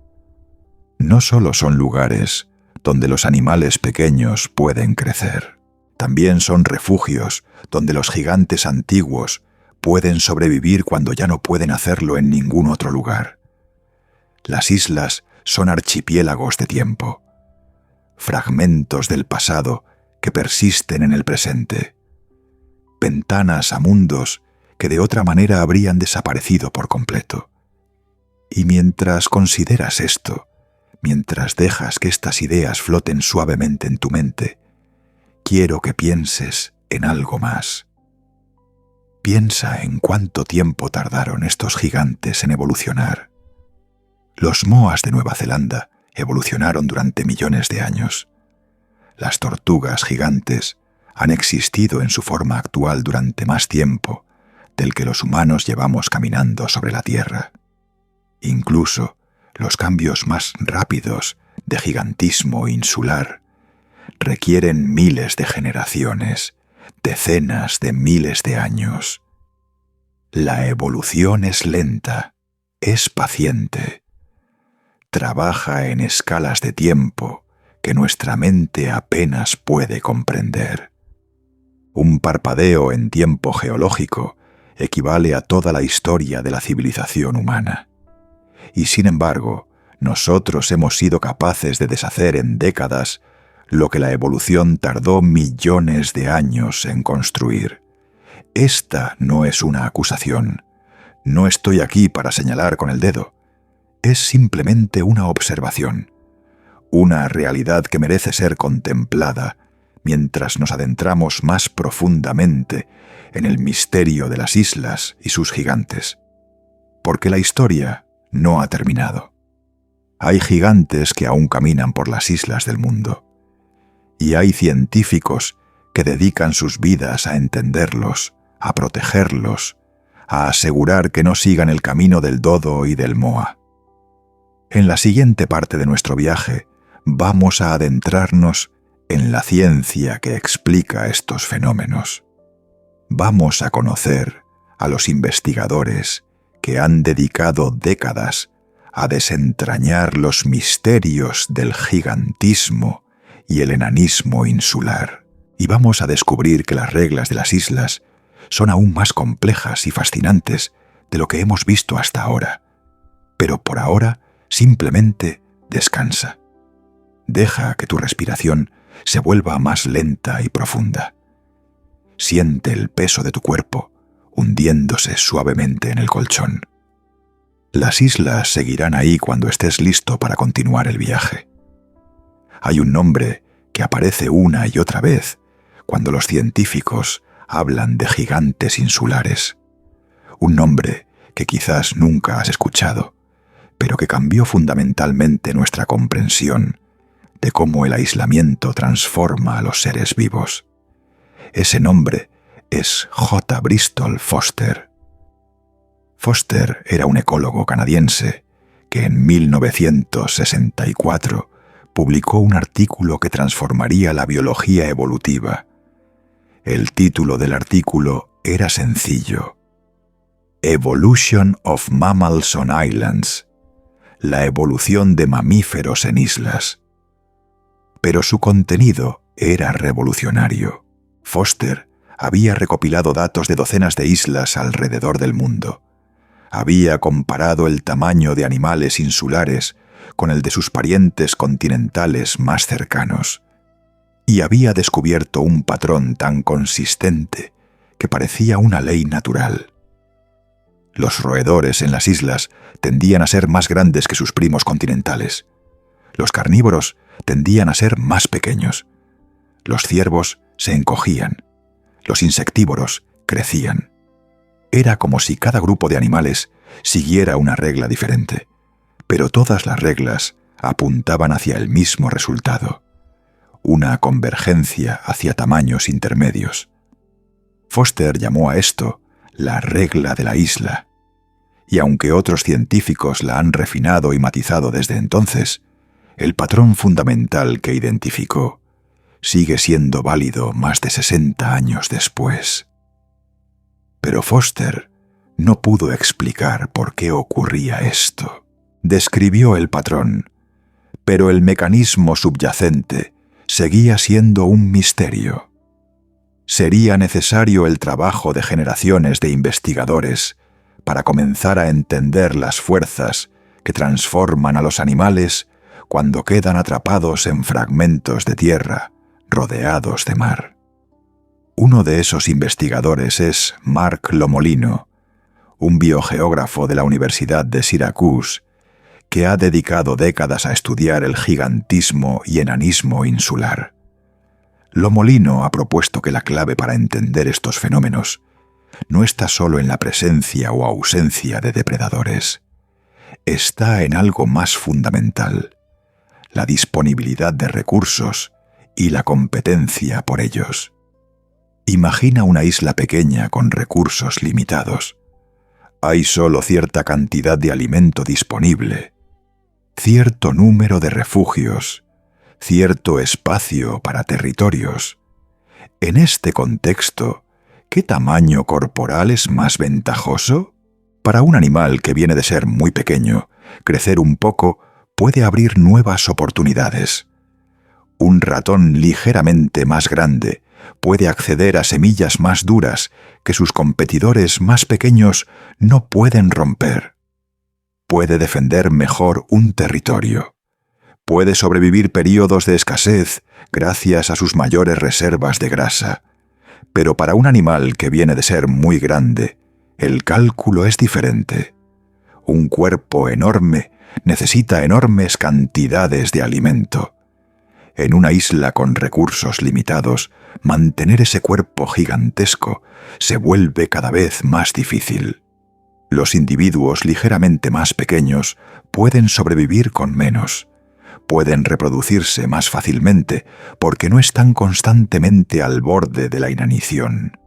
No solo son lugares donde los animales pequeños pueden crecer, también son refugios donde los gigantes antiguos pueden sobrevivir cuando ya no pueden hacerlo en ningún otro lugar. Las islas son archipiélagos de tiempo, fragmentos del pasado que persisten en el presente, ventanas a mundos que de otra manera habrían desaparecido por completo. Y mientras consideras esto, mientras dejas que estas ideas floten suavemente en tu mente, quiero que pienses en algo más. Piensa en cuánto tiempo tardaron estos gigantes en evolucionar. Los moas de Nueva Zelanda evolucionaron durante millones de años. Las tortugas gigantes han existido en su forma actual durante más tiempo del que los humanos llevamos caminando sobre la Tierra. Incluso los cambios más rápidos de gigantismo insular requieren miles de generaciones, decenas de miles de años. La evolución es lenta, es paciente. Trabaja en escalas de tiempo que nuestra mente apenas puede comprender. Un parpadeo en tiempo geológico equivale a toda la historia de la civilización humana. Y sin embargo, nosotros hemos sido capaces de deshacer en décadas lo que la evolución tardó millones de años en construir. Esta no es una acusación. No estoy aquí para señalar con el dedo. Es simplemente una observación, una realidad que merece ser contemplada mientras nos adentramos más profundamente en el misterio de las islas y sus gigantes. Porque la historia no ha terminado. Hay gigantes que aún caminan por las islas del mundo. Y hay científicos que dedican sus vidas a entenderlos, a protegerlos, a asegurar que no sigan el camino del dodo y del moa. En la siguiente parte de nuestro viaje, vamos a adentrarnos en la ciencia que explica estos fenómenos. Vamos a conocer a los investigadores que han dedicado décadas a desentrañar los misterios del gigantismo y el enanismo insular. Y vamos a descubrir que las reglas de las islas son aún más complejas y fascinantes de lo que hemos visto hasta ahora. Pero por ahora, simplemente descansa. Deja que tu respiración se vuelva más lenta y profunda. Siente el peso de tu cuerpo hundiéndose suavemente en el colchón. Las islas seguirán ahí cuando estés listo para continuar el viaje. Hay un nombre que aparece una y otra vez cuando los científicos hablan de gigantes insulares. Un nombre que quizás nunca has escuchado, pero que cambió fundamentalmente nuestra comprensión de cómo el aislamiento transforma a los seres vivos. Ese nombre es J. Bristol Foster. Foster era un ecólogo canadiense que en 1964 publicó un artículo que transformaría la biología evolutiva. El título del artículo era sencillo: Evolution of Mammals on Islands, la evolución de mamíferos en islas. Pero su contenido era revolucionario. Foster había recopilado datos de docenas de islas alrededor del mundo. Había comparado el tamaño de animales insulares con el de sus parientes continentales más cercanos. Y había descubierto un patrón tan consistente que parecía una ley natural. Los roedores en las islas tendían a ser más grandes que sus primos continentales. Los carnívoros tendían a ser más pequeños. Los ciervos se encogían. Los insectívoros crecían. Era como si cada grupo de animales siguiera una regla diferente, pero todas las reglas apuntaban hacia el mismo resultado, una convergencia hacia tamaños intermedios. Foster llamó a esto la regla de la isla, y aunque otros científicos la han refinado y matizado desde entonces, el patrón fundamental que identificó sigue siendo válido más de 60 años después. Pero Foster no pudo explicar por qué ocurría esto. Describió el patrón, pero el mecanismo subyacente seguía siendo un misterio. Sería necesario el trabajo de generaciones de investigadores para comenzar a entender las fuerzas que transforman a los animales cuando quedan atrapados en fragmentos de tierra rodeados de mar. Uno de esos investigadores es Mark Lomolino, un biogeógrafo de la Universidad de Syracuse, que ha dedicado décadas a estudiar el gigantismo y enanismo insular. Lomolino ha propuesto que la clave para entender estos fenómenos no está solo en la presencia o ausencia de depredadores. Está en algo más fundamental: la disponibilidad de recursos y la competencia por ellos. Imagina una isla pequeña con recursos limitados. Hay solo cierta cantidad de alimento disponible, cierto número de refugios, cierto espacio para territorios. En este contexto, ¿qué tamaño corporal es más ventajoso? Para un animal que viene de ser muy pequeño, crecer un poco puede abrir nuevas oportunidades. Un ratón ligeramente más grande puede acceder a semillas más duras que sus competidores más pequeños no pueden romper. Puede defender mejor un territorio. Puede sobrevivir períodos de escasez gracias a sus mayores reservas de grasa. Pero para un animal que viene de ser muy grande, el cálculo es diferente. Un cuerpo enorme necesita enormes cantidades de alimento. En una isla con recursos limitados, mantener ese cuerpo gigantesco se vuelve cada vez más difícil. Los individuos ligeramente más pequeños pueden sobrevivir con menos. Pueden reproducirse más fácilmente porque no están constantemente al borde de la inanición.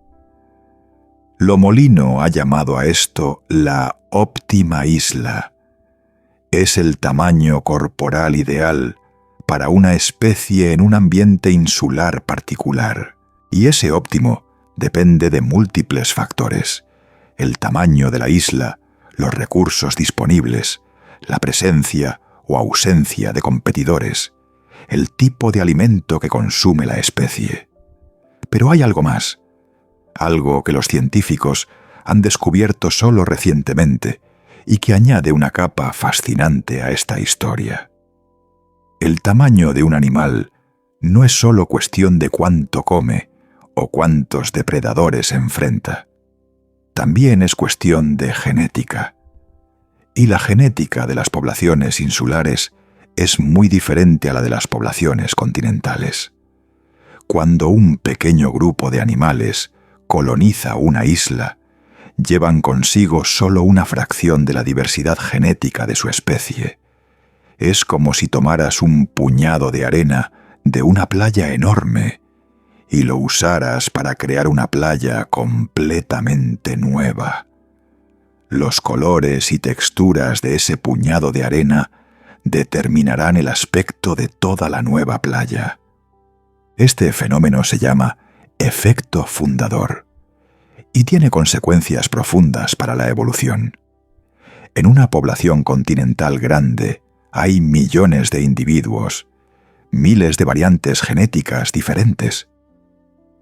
Lomolino ha llamado a esto la óptima isla. Es el tamaño corporal ideal para una especie en un ambiente insular particular, y ese óptimo depende de múltiples factores: el tamaño de la isla, los recursos disponibles, la presencia o ausencia de competidores, el tipo de alimento que consume la especie. Pero hay algo más, algo que los científicos han descubierto solo recientemente y que añade una capa fascinante a esta historia. El tamaño de un animal no es solo cuestión de cuánto come o cuántos depredadores enfrenta. También es cuestión de genética. Y la genética de las poblaciones insulares es muy diferente a la de las poblaciones continentales. Cuando un pequeño grupo de animales coloniza una isla, llevan consigo solo una fracción de la diversidad genética de su especie. Es como si tomaras un puñado de arena de una playa enorme y lo usaras para crear una playa completamente nueva. Los colores y texturas de ese puñado de arena determinarán el aspecto de toda la nueva playa. Este fenómeno se llama efecto fundador y tiene consecuencias profundas para la evolución. En una población continental grande hay millones de individuos, miles de variantes genéticas diferentes.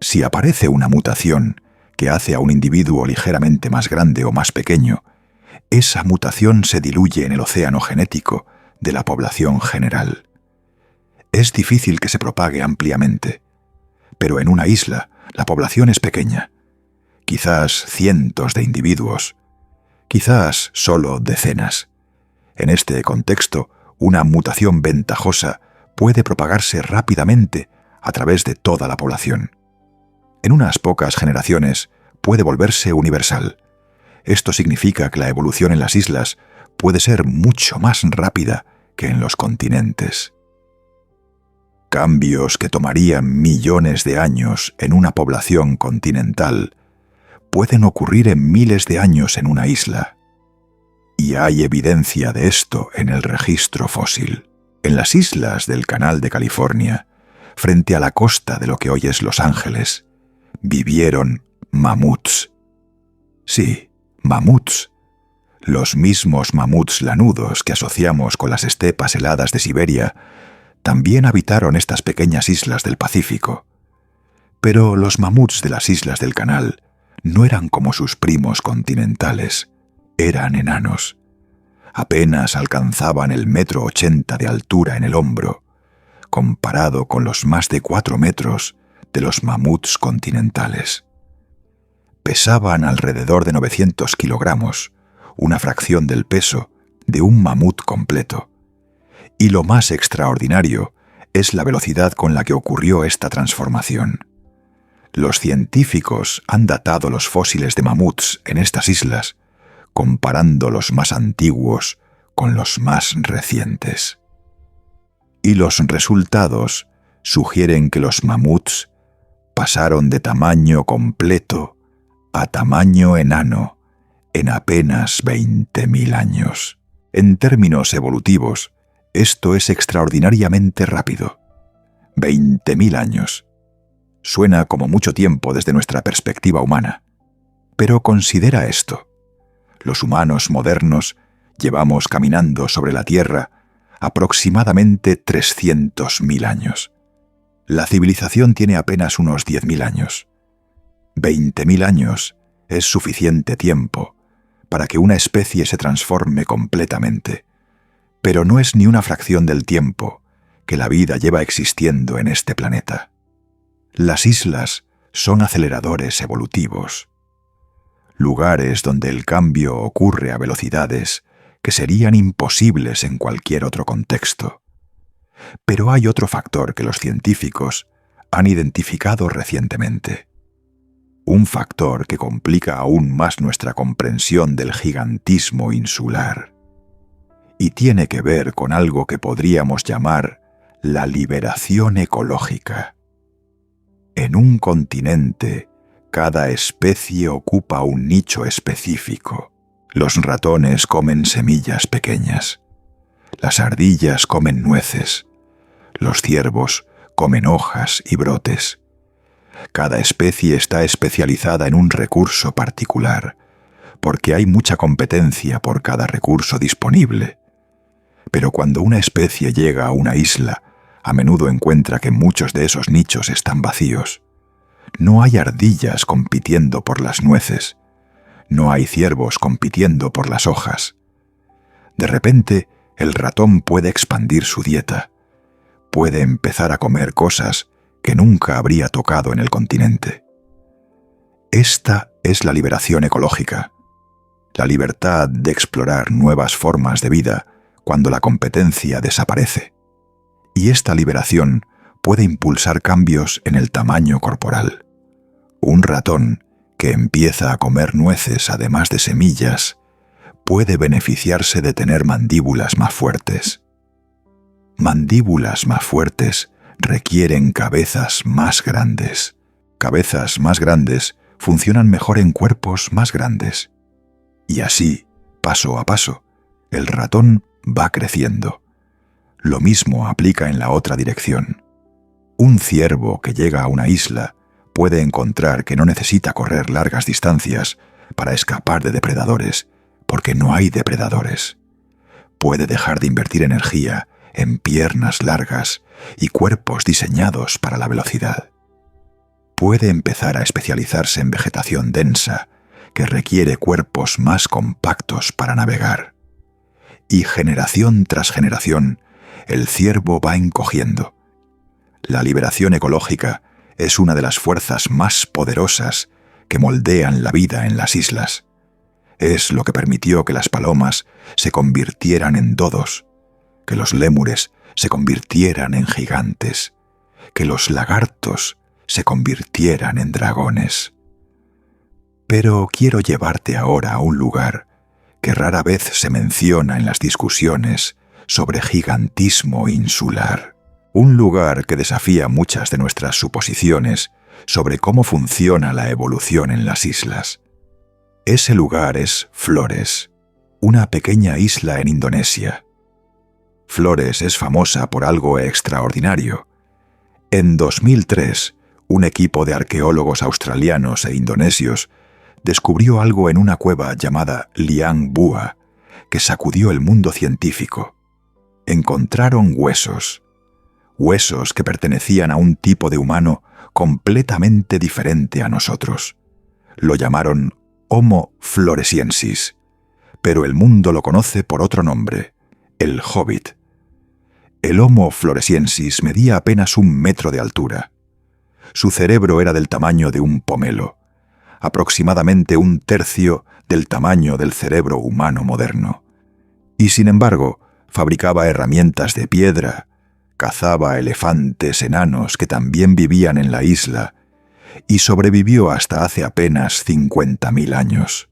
Si aparece una mutación que hace a un individuo ligeramente más grande o más pequeño, esa mutación se diluye en el océano genético de la población general. Es difícil que se propague ampliamente, pero en una isla la población es pequeña. quizás cientos de individuos, quizás solo decenas. En este contexto, una mutación ventajosa puede propagarse rápidamente a través de toda la población. En unas pocas generaciones puede volverse universal. Esto significa que la evolución en las islas puede ser mucho más rápida que en los continentes. Cambios que tomarían millones de años en una población continental pueden ocurrir en miles de años en una isla. Y hay evidencia de esto en el registro fósil. En las islas del Canal de California, frente a la costa de lo que hoy es Los Ángeles, vivieron mamuts. Sí, mamuts. Los mismos mamuts lanudos que asociamos con las estepas heladas de Siberia también habitaron estas pequeñas islas del Pacífico. Pero los mamuts de las islas del canal no eran como sus primos continentales, eran enanos. Apenas alcanzaban el 1,80 m de altura en el hombro, comparado con los más de 4 metros de los mamuts continentales. Pesaban alrededor de 900 kilogramos, una fracción del peso de un mamut completo. Y lo más extraordinario es la velocidad con la que ocurrió esta transformación. Los científicos han datado los fósiles de mamuts en estas islas, comparando los más antiguos con los más recientes. Y los resultados sugieren que los mamuts pasaron de tamaño completo a tamaño enano en apenas 20.000 años. En términos evolutivos, esto es extraordinariamente rápido. 20.000 años. Suena como mucho tiempo desde nuestra perspectiva humana. Pero considera esto. Los humanos modernos llevamos caminando sobre la Tierra aproximadamente 300.000 años. La civilización tiene apenas unos 10.000 años. 20.000 años es suficiente tiempo para que una especie se transforme completamente, pero no es ni una fracción del tiempo que la vida lleva existiendo en este planeta. Las islas son aceleradores evolutivos, lugares donde el cambio ocurre a velocidades que serían imposibles en cualquier otro contexto. Pero hay otro factor que los científicos han identificado recientemente. Un factor que complica aún más nuestra comprensión del gigantismo insular. Y tiene que ver con algo que podríamos llamar la liberación ecológica. En un continente, cada especie ocupa un nicho específico. Los ratones comen semillas pequeñas. Las ardillas comen nueces. Los ciervos comen hojas y brotes. Cada especie está especializada en un recurso particular, porque hay mucha competencia por cada recurso disponible. Pero cuando una especie llega a una isla, a menudo encuentra que muchos de esos nichos están vacíos. No hay ardillas compitiendo por las nueces. No hay ciervos compitiendo por las hojas. De repente, el ratón puede expandir su dieta. Puede empezar a comer cosas que nunca habría tocado en el continente. Esta es la liberación ecológica, la libertad de explorar nuevas formas de vida cuando la competencia desaparece. Y esta liberación puede impulsar cambios en el tamaño corporal. Un ratón que empieza a comer nueces además de semillas puede beneficiarse de tener mandíbulas más fuertes. Mandíbulas más fuertes requieren cabezas más grandes. Cabezas más grandes funcionan mejor en cuerpos más grandes. Y así, paso a paso, el ratón va creciendo. Lo mismo aplica en la otra dirección. Un ciervo que llega a una isla puede encontrar que no necesita correr largas distancias para escapar de depredadores, porque no hay depredadores. Puede dejar de invertir energía en piernas largas y cuerpos diseñados para la velocidad. Puede empezar a especializarse en vegetación densa, que requiere cuerpos más compactos para navegar. Y generación tras generación, el ciervo va encogiendo. La liberación ecológica es una de las fuerzas más poderosas que moldean la vida en las islas. Es lo que permitió que las palomas se convirtieran en dodos, que los lémures se convirtieran en gigantes, que los lagartos se convirtieran en dragones. Pero quiero llevarte ahora a un lugar que rara vez se menciona en las discusiones sobre gigantismo insular. Un lugar que desafía muchas de nuestras suposiciones sobre cómo funciona la evolución en las islas. Ese lugar es Flores, una pequeña isla en Indonesia. Flores es famosa por algo extraordinario. En 2003, un equipo de arqueólogos australianos e indonesios descubrió algo en una cueva llamada Liang Bua que sacudió el mundo científico. Encontraron huesos que pertenecían a un tipo de humano completamente diferente a nosotros. Lo llamaron Homo floresiensis, pero el mundo lo conoce por otro nombre, el Hobbit. El Homo floresiensis medía apenas 1 metro de altura. Su cerebro era del tamaño de un pomelo, aproximadamente 1/3 del tamaño del cerebro humano moderno. Y sin embargo, fabricaba herramientas de piedra, cazaba elefantes enanos que también vivían en la isla y sobrevivió hasta hace apenas 50.000 años.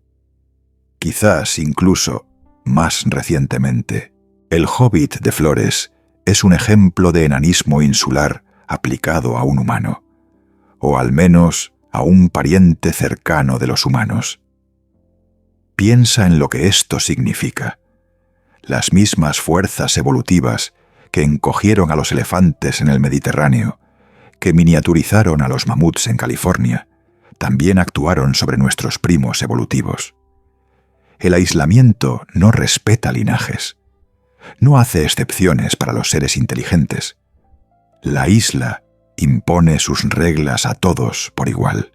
Quizás incluso más recientemente. El Hobbit de Flores es un ejemplo de enanismo insular aplicado a un humano, o al menos a un pariente cercano de los humanos. Piensa en lo que esto significa. Las mismas fuerzas evolutivas que encogieron a los elefantes en el Mediterráneo, que miniaturizaron a los mamuts en California, también actuaron sobre nuestros primos evolutivos. El aislamiento no respeta linajes, no hace excepciones para los seres inteligentes. La isla impone sus reglas a todos por igual.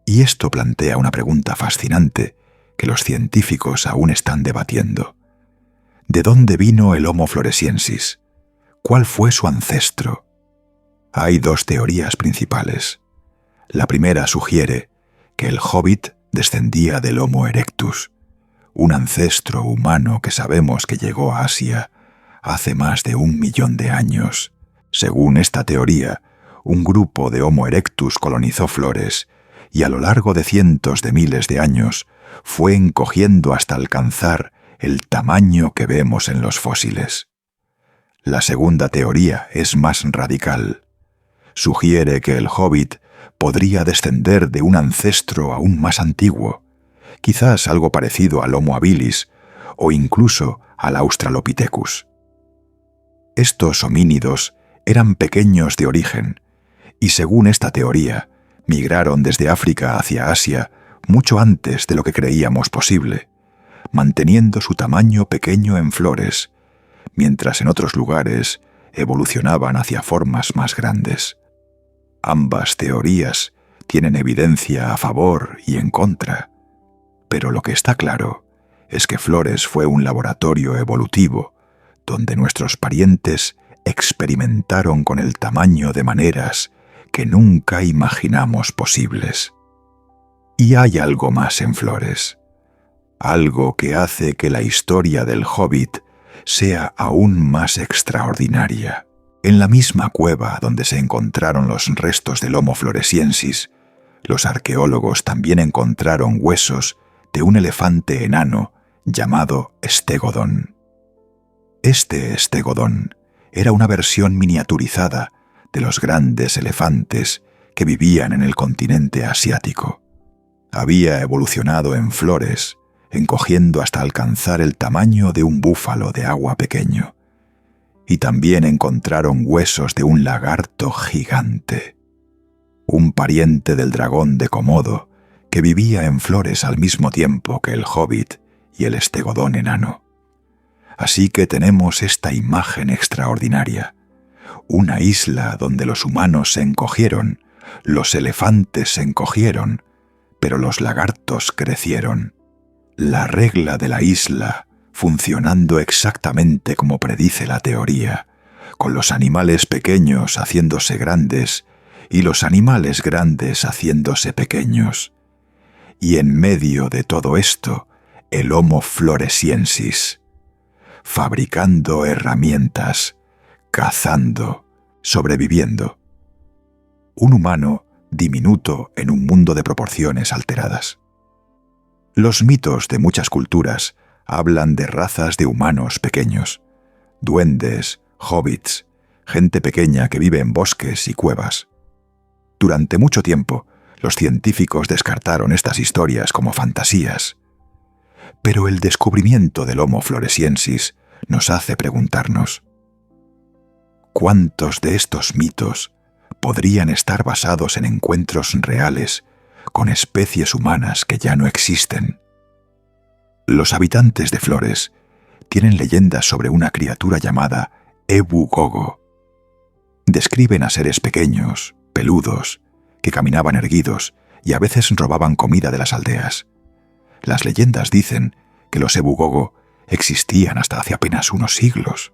Y esto plantea una pregunta fascinante que los científicos aún están debatiendo. ¿De dónde vino el Homo floresiensis? ¿Cuál fue su ancestro? Hay 2 teorías principales. La primera sugiere que el Hobbit descendía del Homo erectus, un ancestro humano que sabemos que llegó a Asia hace más de 1 millón de años. Según esta teoría, un grupo de Homo erectus colonizó Flores y a lo largo de cientos de miles de años fue encogiendo hasta alcanzar el tamaño que vemos en los fósiles. La segunda teoría es más radical. Sugiere que el Hobbit podría descender de un ancestro aún más antiguo, quizás algo parecido al Homo habilis o incluso al Australopithecus. Estos homínidos eran pequeños de origen y, según esta teoría, migraron desde África hacia Asia mucho antes de lo que creíamos posible, manteniendo su tamaño pequeño en Flores, mientras en otros lugares evolucionaban hacia formas más grandes. Ambas teorías tienen evidencia a favor y en contra, pero lo que está claro es que Flores fue un laboratorio evolutivo donde nuestros parientes experimentaron con el tamaño de maneras que nunca imaginamos posibles. Y hay algo más en Flores, algo que hace que la historia del Hobbit sea aún más extraordinaria. En la misma cueva donde se encontraron los restos del Homo floresiensis, los arqueólogos también encontraron huesos de un elefante enano llamado Stegodon. Este Stegodon era una versión miniaturizada de los grandes elefantes que vivían en el continente asiático. Había evolucionado en Flores, encogiendo hasta alcanzar el tamaño de un búfalo de agua pequeño. Y también encontraron huesos de un lagarto gigante, un pariente del dragón de Komodo que vivía en Flores al mismo tiempo que el Hobbit y el Stegodon enano. Así que tenemos esta imagen extraordinaria, una isla donde los humanos se encogieron, los elefantes se encogieron, pero los lagartos crecieron. La regla de la isla funcionando exactamente como predice la teoría, con los animales pequeños haciéndose grandes y los animales grandes haciéndose pequeños. Y en medio de todo esto, el Homo floresiensis, fabricando herramientas, cazando, sobreviviendo. Un humano diminuto en un mundo de proporciones alteradas. Los mitos de muchas culturas hablan de razas de humanos pequeños, duendes, hobbits, gente pequeña que vive en bosques y cuevas. Durante mucho tiempo, los científicos descartaron estas historias como fantasías. Pero el descubrimiento del Homo floresiensis nos hace preguntarnos: ¿cuántos de estos mitos podrían estar basados en encuentros reales con especies humanas que ya no existen? Los habitantes de Flores tienen leyendas sobre una criatura llamada Ebu Gogo. Describen a seres pequeños, peludos, que caminaban erguidos y a veces robaban comida de las aldeas. Las leyendas dicen que los Ebu Gogo existían hasta hace apenas unos siglos.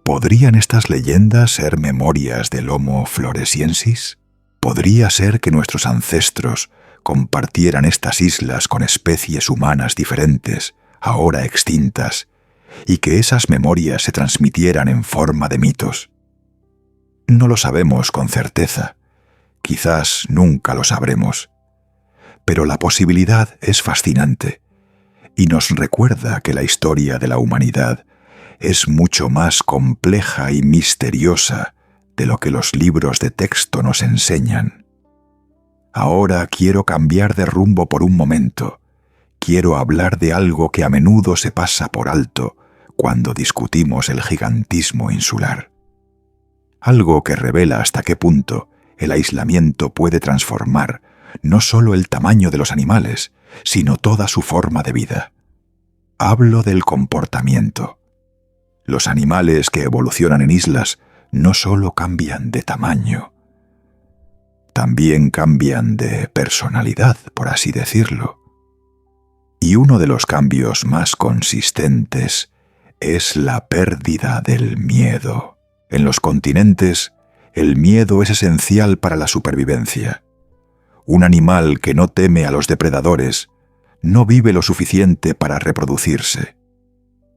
¿Podrían estas leyendas ser memorias del Homo floresiensis? ¿Podría ser que nuestros ancestros compartieran estas islas con especies humanas diferentes, ahora extintas, y que esas memorias se transmitieran en forma de mitos? No lo sabemos con certeza, quizás nunca lo sabremos, pero la posibilidad es fascinante y nos recuerda que la historia de la humanidad es mucho más compleja y misteriosa de lo que los libros de texto nos enseñan. Ahora quiero cambiar de rumbo por un momento. Quiero hablar de algo que a menudo se pasa por alto cuando discutimos el gigantismo insular. Algo que revela hasta qué punto el aislamiento puede transformar no solo el tamaño de los animales, sino toda su forma de vida. Hablo del comportamiento. Los animales que evolucionan en islas no solo cambian de tamaño, también cambian de personalidad, por así decirlo. Y uno de los cambios más consistentes es la pérdida del miedo. En los continentes, el miedo es esencial para la supervivencia. Un animal que no teme a los depredadores no vive lo suficiente para reproducirse.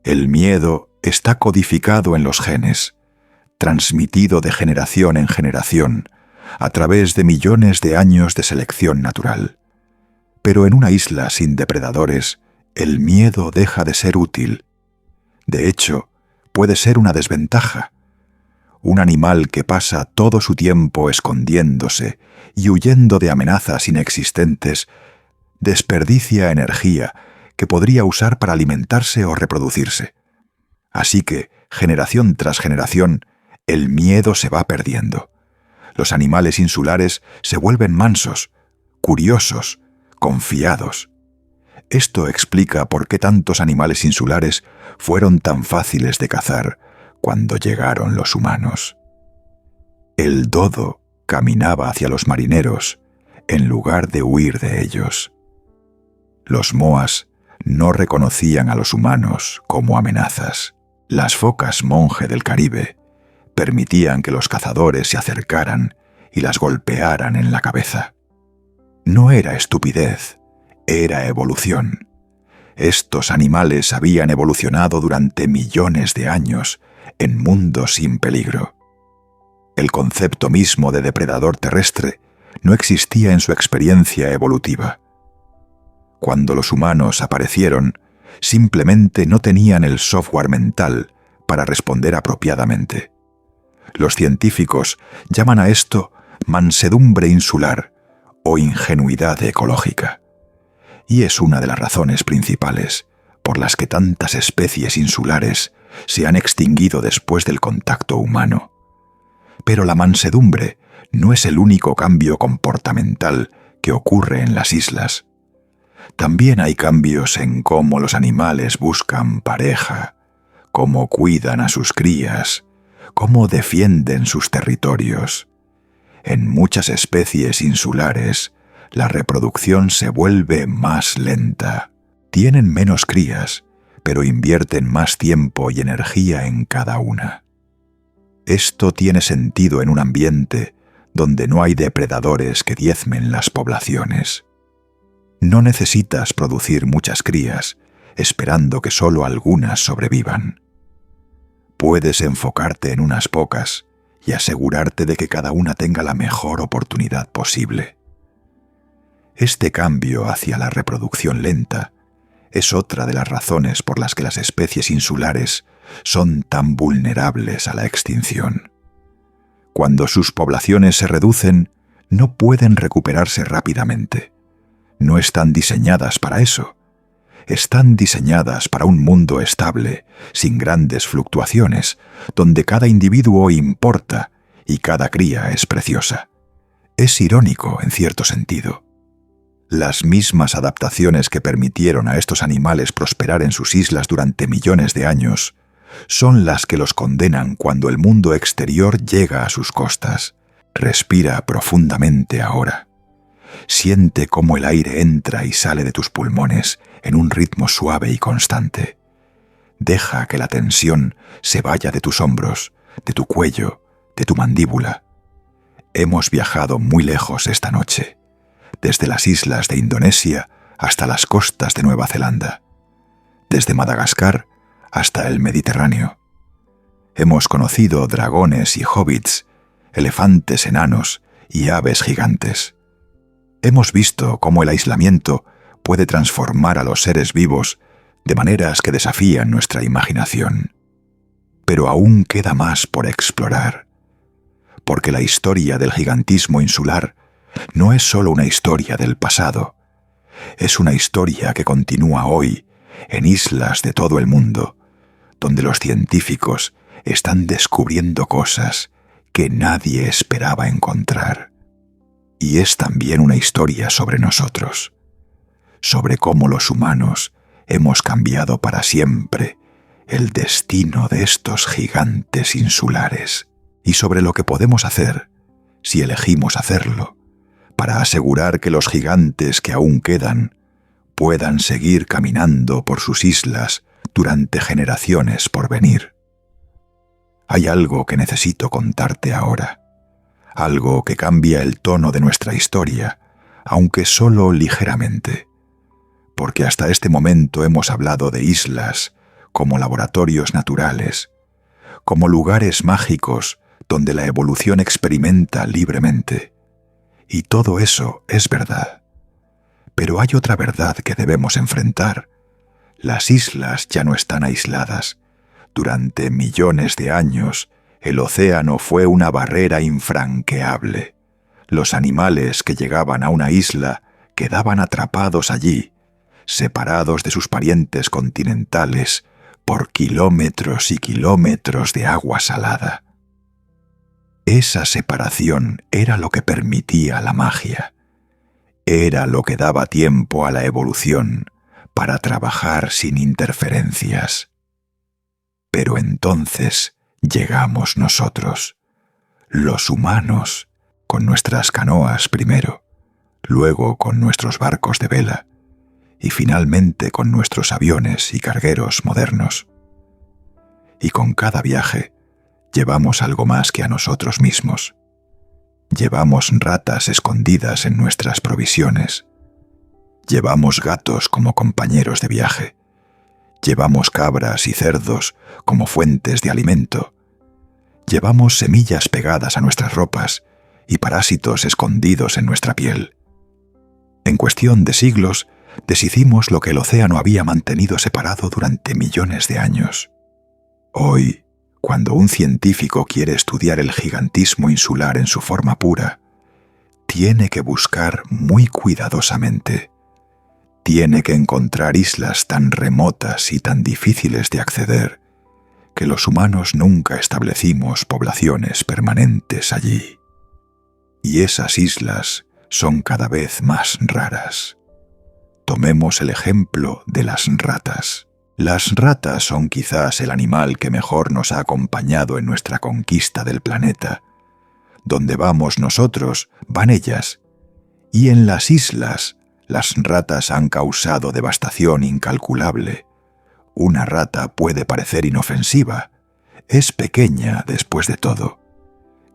El miedo está codificado en los genes, transmitido de generación en generación, a través de millones de años de selección natural. Pero en una isla sin depredadores, el miedo deja de ser útil. De hecho, puede ser una desventaja. Un animal que pasa todo su tiempo escondiéndose y huyendo de amenazas inexistentes desperdicia energía que podría usar para alimentarse o reproducirse. Así que, generación tras generación, el miedo se va perdiendo. Los animales insulares se vuelven mansos, curiosos, confiados. Esto explica por qué tantos animales insulares fueron tan fáciles de cazar cuando llegaron los humanos. El dodo caminaba hacia los marineros en lugar de huir de ellos. Los moas no reconocían a los humanos como amenazas. Las focas monje del Caribe permitían que los cazadores se acercaran y las golpearan en la cabeza. No era estupidez, era evolución. Estos animales habían evolucionado durante millones de años en mundos sin peligro. El concepto mismo de depredador terrestre no existía en su experiencia evolutiva. Cuando los humanos aparecieron, simplemente no tenían el software mental para responder apropiadamente. Los científicos llaman a esto mansedumbre insular o ingenuidad ecológica. Y es una de las razones principales por las que tantas especies insulares se han extinguido después del contacto humano. Pero la mansedumbre no es el único cambio comportamental que ocurre en las islas. También hay cambios en cómo los animales buscan pareja, cómo cuidan a sus crías, cómo defienden sus territorios. En muchas especies insulares, la reproducción se vuelve más lenta. Tienen menos crías, pero invierten más tiempo y energía en cada una. Esto tiene sentido en un ambiente donde no hay depredadores que diezmen las poblaciones. No necesitas producir muchas crías, esperando que solo algunas sobrevivan. Puedes enfocarte en unas pocas y asegurarte de que cada una tenga la mejor oportunidad posible. Este cambio hacia la reproducción lenta es otra de las razones por las que las especies insulares son tan vulnerables a la extinción. Cuando sus poblaciones se reducen, no pueden recuperarse rápidamente. No están diseñadas para eso. Están diseñadas para un mundo estable, sin grandes fluctuaciones, donde cada individuo importa y cada cría es preciosa. Es irónico, en cierto sentido. Las mismas adaptaciones que permitieron a estos animales prosperar en sus islas durante millones de años son las que los condenan cuando el mundo exterior llega a sus costas. Respira profundamente ahora. Siente cómo el aire entra y sale de tus pulmones en un ritmo suave y constante. Deja que la tensión se vaya de tus hombros, de tu cuello, de tu mandíbula. Hemos viajado muy lejos esta noche, desde las islas de Indonesia hasta las costas de Nueva Zelanda, desde Madagascar hasta el Mediterráneo. Hemos conocido dragones y hobbits, elefantes enanos y aves gigantes. Hemos visto cómo el aislamiento puede transformar a los seres vivos de maneras que desafían nuestra imaginación. Pero aún queda más por explorar, porque la historia del gigantismo insular no es solo una historia del pasado, es una historia que continúa hoy en islas de todo el mundo, donde los científicos están descubriendo cosas que nadie esperaba encontrar. Y es también una historia sobre nosotros, sobre cómo los humanos hemos cambiado para siempre el destino de estos gigantes insulares, y sobre lo que podemos hacer, si elegimos hacerlo, para asegurar que los gigantes que aún quedan puedan seguir caminando por sus islas durante generaciones por venir. Hay algo que necesito contarte ahora, algo que cambia el tono de nuestra historia, aunque solo ligeramente, porque hasta este momento hemos hablado de islas como laboratorios naturales, como lugares mágicos donde la evolución experimenta libremente. Y todo eso es verdad. Pero hay otra verdad que debemos enfrentar. Las islas ya no están aisladas. Durante millones de años, el océano fue una barrera infranqueable. Los animales que llegaban a una isla quedaban atrapados allí, separados de sus parientes continentales por kilómetros y kilómetros de agua salada. Esa separación era lo que permitía la magia. Era lo que daba tiempo a la evolución para trabajar sin interferencias. Pero entonces llegamos nosotros, los humanos, con nuestras canoas primero, luego con nuestros barcos de vela y finalmente con nuestros aviones y cargueros modernos. Y con cada viaje llevamos algo más que a nosotros mismos. Llevamos ratas escondidas en nuestras provisiones. Llevamos gatos como compañeros de viaje. Llevamos cabras y cerdos como fuentes de alimento. Llevamos semillas pegadas a nuestras ropas y parásitos escondidos en nuestra piel. En cuestión de siglos, deshicimos lo que el océano había mantenido separado durante millones de años. Hoy, cuando un científico quiere estudiar el gigantismo insular en su forma pura, tiene que buscar muy cuidadosamente. Tiene que encontrar islas tan remotas y tan difíciles de acceder que los humanos nunca establecimos poblaciones permanentes allí. Y esas islas son cada vez más raras. Tomemos el ejemplo de las ratas. Las ratas son quizás el animal que mejor nos ha acompañado en nuestra conquista del planeta. Donde vamos nosotros, van ellas. Y en las islas, las ratas han causado devastación incalculable. Una rata puede parecer inofensiva. Es pequeña después de todo.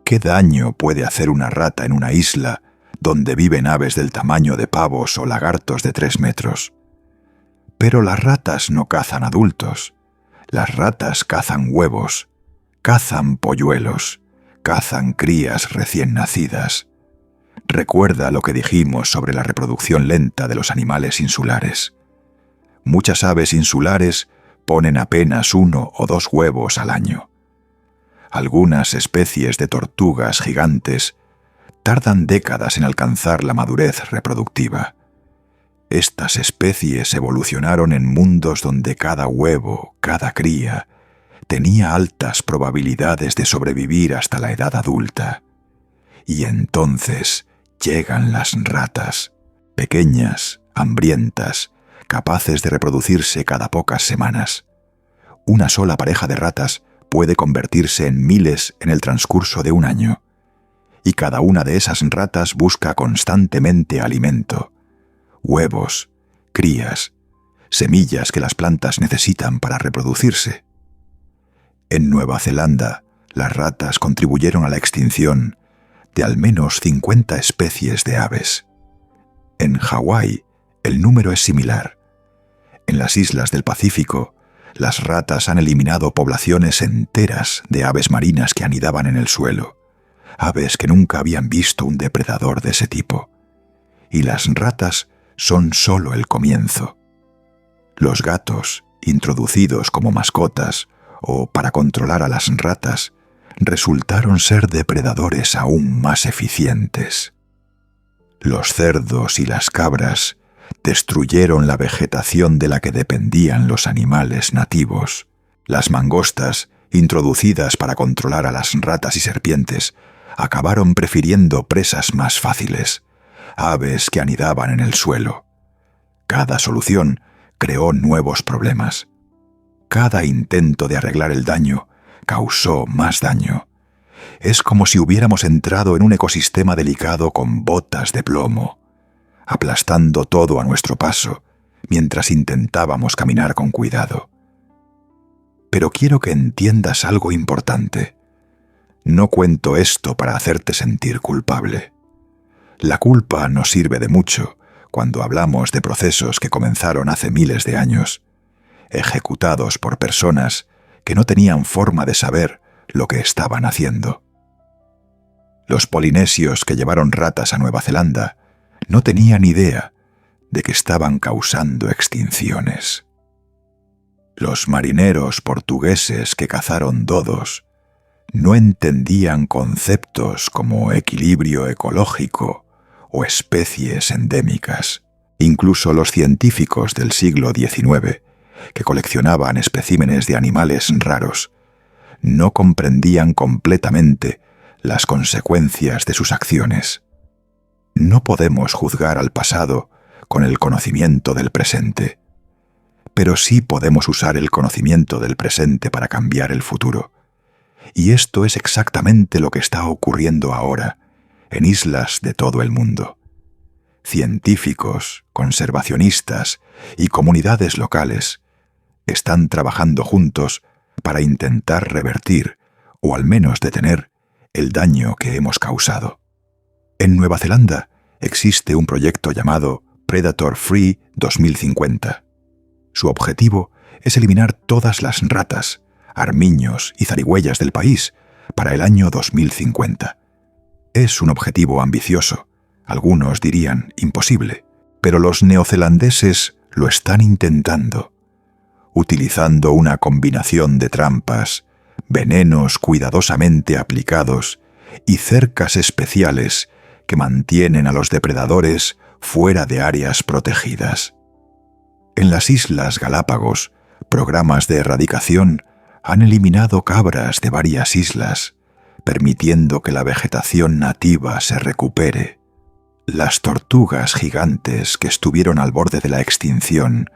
¿Qué daño puede hacer una rata en una isla donde viven aves del tamaño de pavos o lagartos de 3 metros? Pero las ratas no cazan adultos. Las ratas cazan huevos, cazan polluelos, cazan crías recién nacidas. Recuerda lo que dijimos sobre la reproducción lenta de los animales insulares. Muchas aves insulares ponen apenas 1 o 2 huevos al año. Algunas especies de tortugas gigantes tardan décadas en alcanzar la madurez reproductiva. Estas especies evolucionaron en mundos donde cada huevo, cada cría, tenía altas probabilidades de sobrevivir hasta la edad adulta. Y entonces llegan las ratas, pequeñas, hambrientas, capaces de reproducirse cada pocas semanas. Una sola pareja de ratas puede convertirse en miles en el transcurso de un año. Y cada una de esas ratas busca constantemente alimento, huevos, crías, semillas que las plantas necesitan para reproducirse. En Nueva Zelanda, las ratas contribuyeron a la extinción de al menos 50 especies de aves. En Hawái, el número es similar. En las islas del Pacífico, las ratas han eliminado poblaciones enteras de aves marinas que anidaban en el suelo, aves que nunca habían visto un depredador de ese tipo. Y las ratas son solo el comienzo. Los gatos, introducidos como mascotas o para controlar a las ratas, resultaron ser depredadores aún más eficientes. Los cerdos y las cabras destruyeron la vegetación de la que dependían los animales nativos. Las mangostas, introducidas para controlar a las ratas y serpientes, acabaron prefiriendo presas más fáciles, aves que anidaban en el suelo. Cada solución creó nuevos problemas. Cada intento de arreglar el daño causó más daño. Es como si hubiéramos entrado en un ecosistema delicado con botas de plomo, aplastando todo a nuestro paso mientras intentábamos caminar con cuidado. Pero quiero que entiendas algo importante. No cuento esto para hacerte sentir culpable. La culpa no sirve de mucho cuando hablamos de procesos que comenzaron hace miles de años, ejecutados por personas que no tenían forma de saber lo que estaban haciendo. Los polinesios que llevaron ratas a Nueva Zelanda no tenían idea de que estaban causando extinciones. Los marineros portugueses que cazaron dodos no entendían conceptos como equilibrio ecológico o especies endémicas. Incluso los científicos del siglo XIX, que coleccionaban especímenes de animales raros, no comprendían completamente las consecuencias de sus acciones. No podemos juzgar al pasado con el conocimiento del presente, pero sí podemos usar el conocimiento del presente para cambiar el futuro. Y esto es exactamente lo que está ocurriendo ahora en islas de todo el mundo. Científicos, conservacionistas y comunidades locales están trabajando juntos para intentar revertir, o al menos detener, el daño que hemos causado. En Nueva Zelanda existe un proyecto llamado Predator Free 2050. Su objetivo es eliminar todas las ratas, armiños y zarigüeyas del país para el año 2050. Es un objetivo ambicioso, algunos dirían imposible, pero los neozelandeses lo están intentando, utilizando una combinación de trampas, venenos cuidadosamente aplicados y cercas especiales que mantienen a los depredadores fuera de áreas protegidas. En las Islas Galápagos, programas de erradicación han eliminado cabras de varias islas, permitiendo que la vegetación nativa se recupere. Las tortugas gigantes que estuvieron al borde de la extinción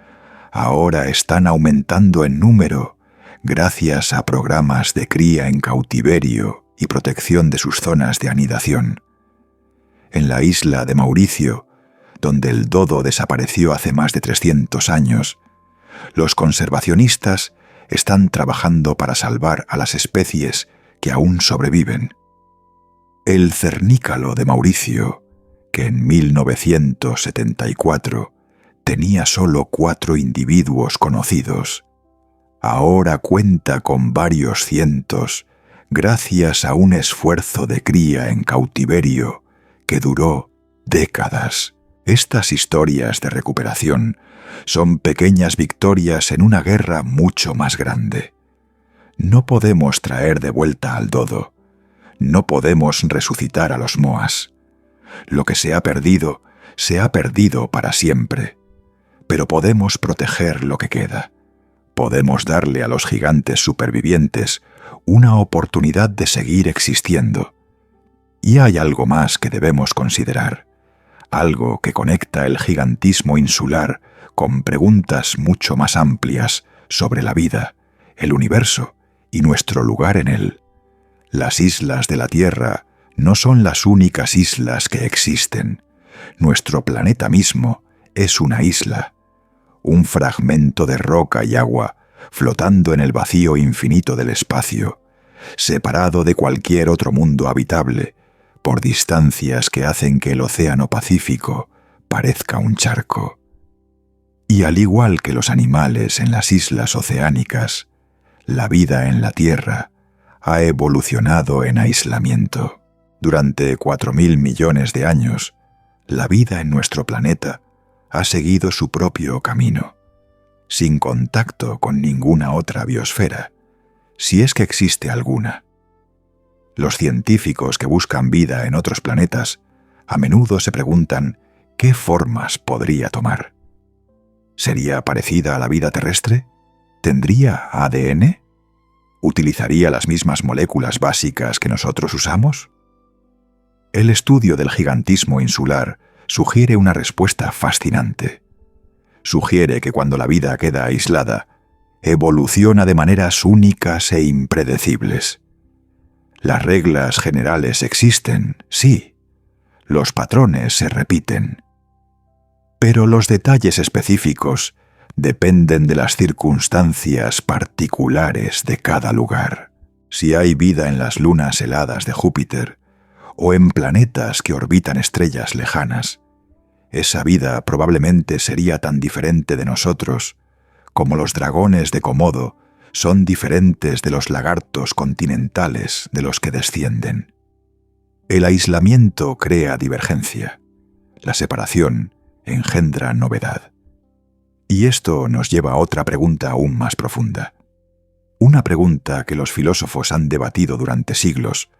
ahora están aumentando en número gracias a programas de cría en cautiverio y protección de sus zonas de anidación. En la isla de Mauricio, donde el dodo desapareció hace más de 300 años, los conservacionistas están trabajando para salvar a las especies que aún sobreviven. El cernícalo de Mauricio, que en 1974 tenía solo 4 individuos conocidos, ahora cuenta con varios cientos gracias a un esfuerzo de cría en cautiverio que duró décadas. Estas historias de recuperación son pequeñas victorias en una guerra mucho más grande. No podemos traer de vuelta al dodo. No podemos resucitar a los moas. Lo que se ha perdido para siempre. Pero podemos proteger lo que queda. Podemos darle a los gigantes supervivientes una oportunidad de seguir existiendo. Y hay algo más que debemos considerar. Algo que conecta el gigantismo insular con preguntas mucho más amplias sobre la vida, el universo y nuestro lugar en él. Las islas de la Tierra no son las únicas islas que existen. Nuestro planeta mismo es una isla, un fragmento de roca y agua flotando en el vacío infinito del espacio, separado de cualquier otro mundo habitable por distancias que hacen que el océano Pacífico parezca un charco. Y al igual que los animales en las islas oceánicas, la vida en la Tierra ha evolucionado en aislamiento. Durante 4.000 millones de años, la vida en nuestro planeta ha seguido su propio camino, sin contacto con ninguna otra biosfera, si es que existe alguna. Los científicos que buscan vida en otros planetas a menudo se preguntan qué formas podría tomar. ¿Sería parecida a la vida terrestre? ¿Tendría ADN? ¿Utilizaría las mismas moléculas básicas que nosotros usamos? El estudio del gigantismo insular sugiere una respuesta fascinante. Sugiere que cuando la vida queda aislada, evoluciona de maneras únicas e impredecibles. Las reglas generales existen, sí. Los patrones se repiten. Pero los detalles específicos dependen de las circunstancias particulares de cada lugar. Si hay vida en las lunas heladas de Júpiter o en planetas que orbitan estrellas lejanas, esa vida probablemente sería tan diferente de nosotros como los dragones de Komodo son diferentes de los lagartos continentales de los que descienden. El aislamiento crea divergencia. La separación engendra novedad. Y esto nos lleva a otra pregunta aún más profunda. Una pregunta que los filósofos han debatido durante siglos,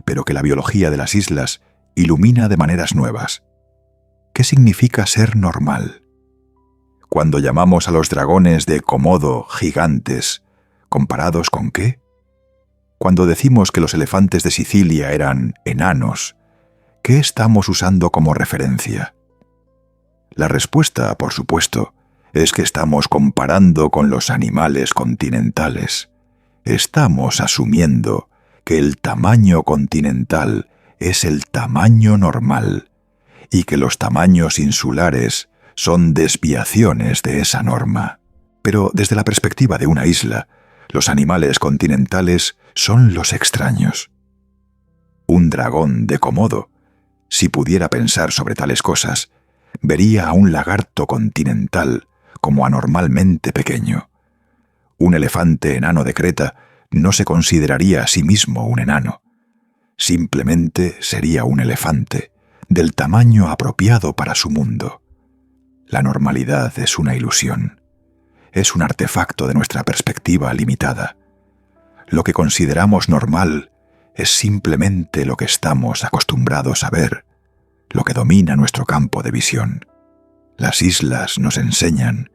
pero que la biología de las islas ilumina de maneras nuevas. ¿Qué significa ser normal? Cuando llamamos a los dragones de Komodo gigantes, ¿comparados con qué? Cuando decimos que los elefantes de Sicilia eran enanos, ¿qué estamos usando como referencia? La respuesta, por supuesto, es que estamos comparando con los animales continentales. Estamos asumiendo que el tamaño continental es el tamaño normal y que los tamaños insulares son desviaciones de esa norma. Pero desde la perspectiva de una isla, los animales continentales son los extraños. Un dragón de Komodo, si pudiera pensar sobre tales cosas, vería a un lagarto continental como anormalmente pequeño. Un elefante enano de Creta no se consideraría a sí mismo un enano. Simplemente sería un elefante, del tamaño apropiado para su mundo. La normalidad es una ilusión. Es un artefacto de nuestra perspectiva limitada. Lo que consideramos normal es simplemente lo que estamos acostumbrados a ver, lo que domina nuestro campo de visión. Las islas nos enseñan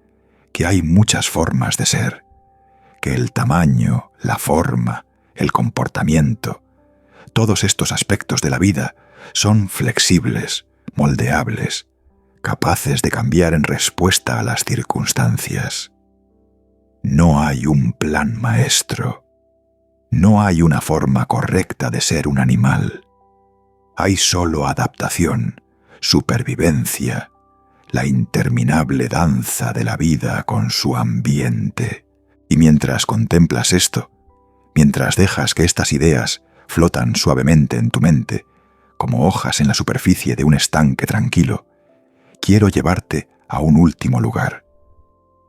que hay muchas formas de ser, que el tamaño, la forma, el comportamiento, todos estos aspectos de la vida son flexibles, moldeables, capaces de cambiar en respuesta a las circunstancias. No hay un plan maestro. No hay una forma correcta de ser un animal. Hay solo adaptación, supervivencia, la interminable danza de la vida con su ambiente. Y mientras contemplas esto, mientras dejas que estas ideas flotan suavemente en tu mente, como hojas en la superficie de un estanque tranquilo, quiero llevarte a un último lugar.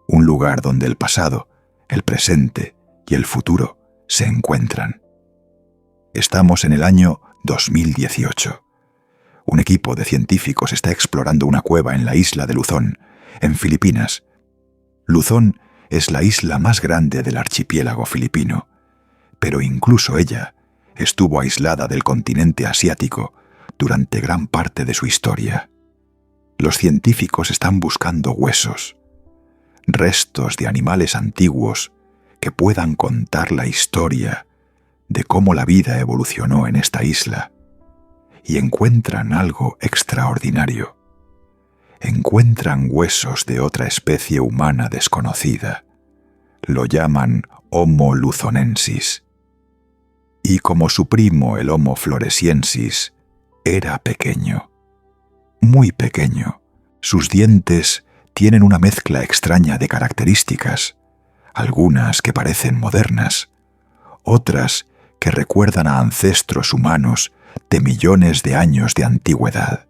Un lugar donde el pasado, el presente y el futuro se encuentran. Estamos en el año 2018. Un equipo de científicos está explorando una cueva en la isla de Luzón, en Filipinas. Luzón es la isla más grande del archipiélago filipino, pero incluso ella estuvo aislada del continente asiático durante gran parte de su historia. Los científicos están buscando huesos, restos de animales antiguos que puedan contar la historia de cómo la vida evolucionó en esta isla, y encuentran algo extraordinario. Encuentran huesos de otra especie humana desconocida. Lo llaman Homo luzonensis. Y como su primo el Homo floresiensis, era pequeño. Muy pequeño. Sus dientes tienen una mezcla extraña de características, algunas que parecen modernas, otras que recuerdan a ancestros humanos de millones de años de antigüedad.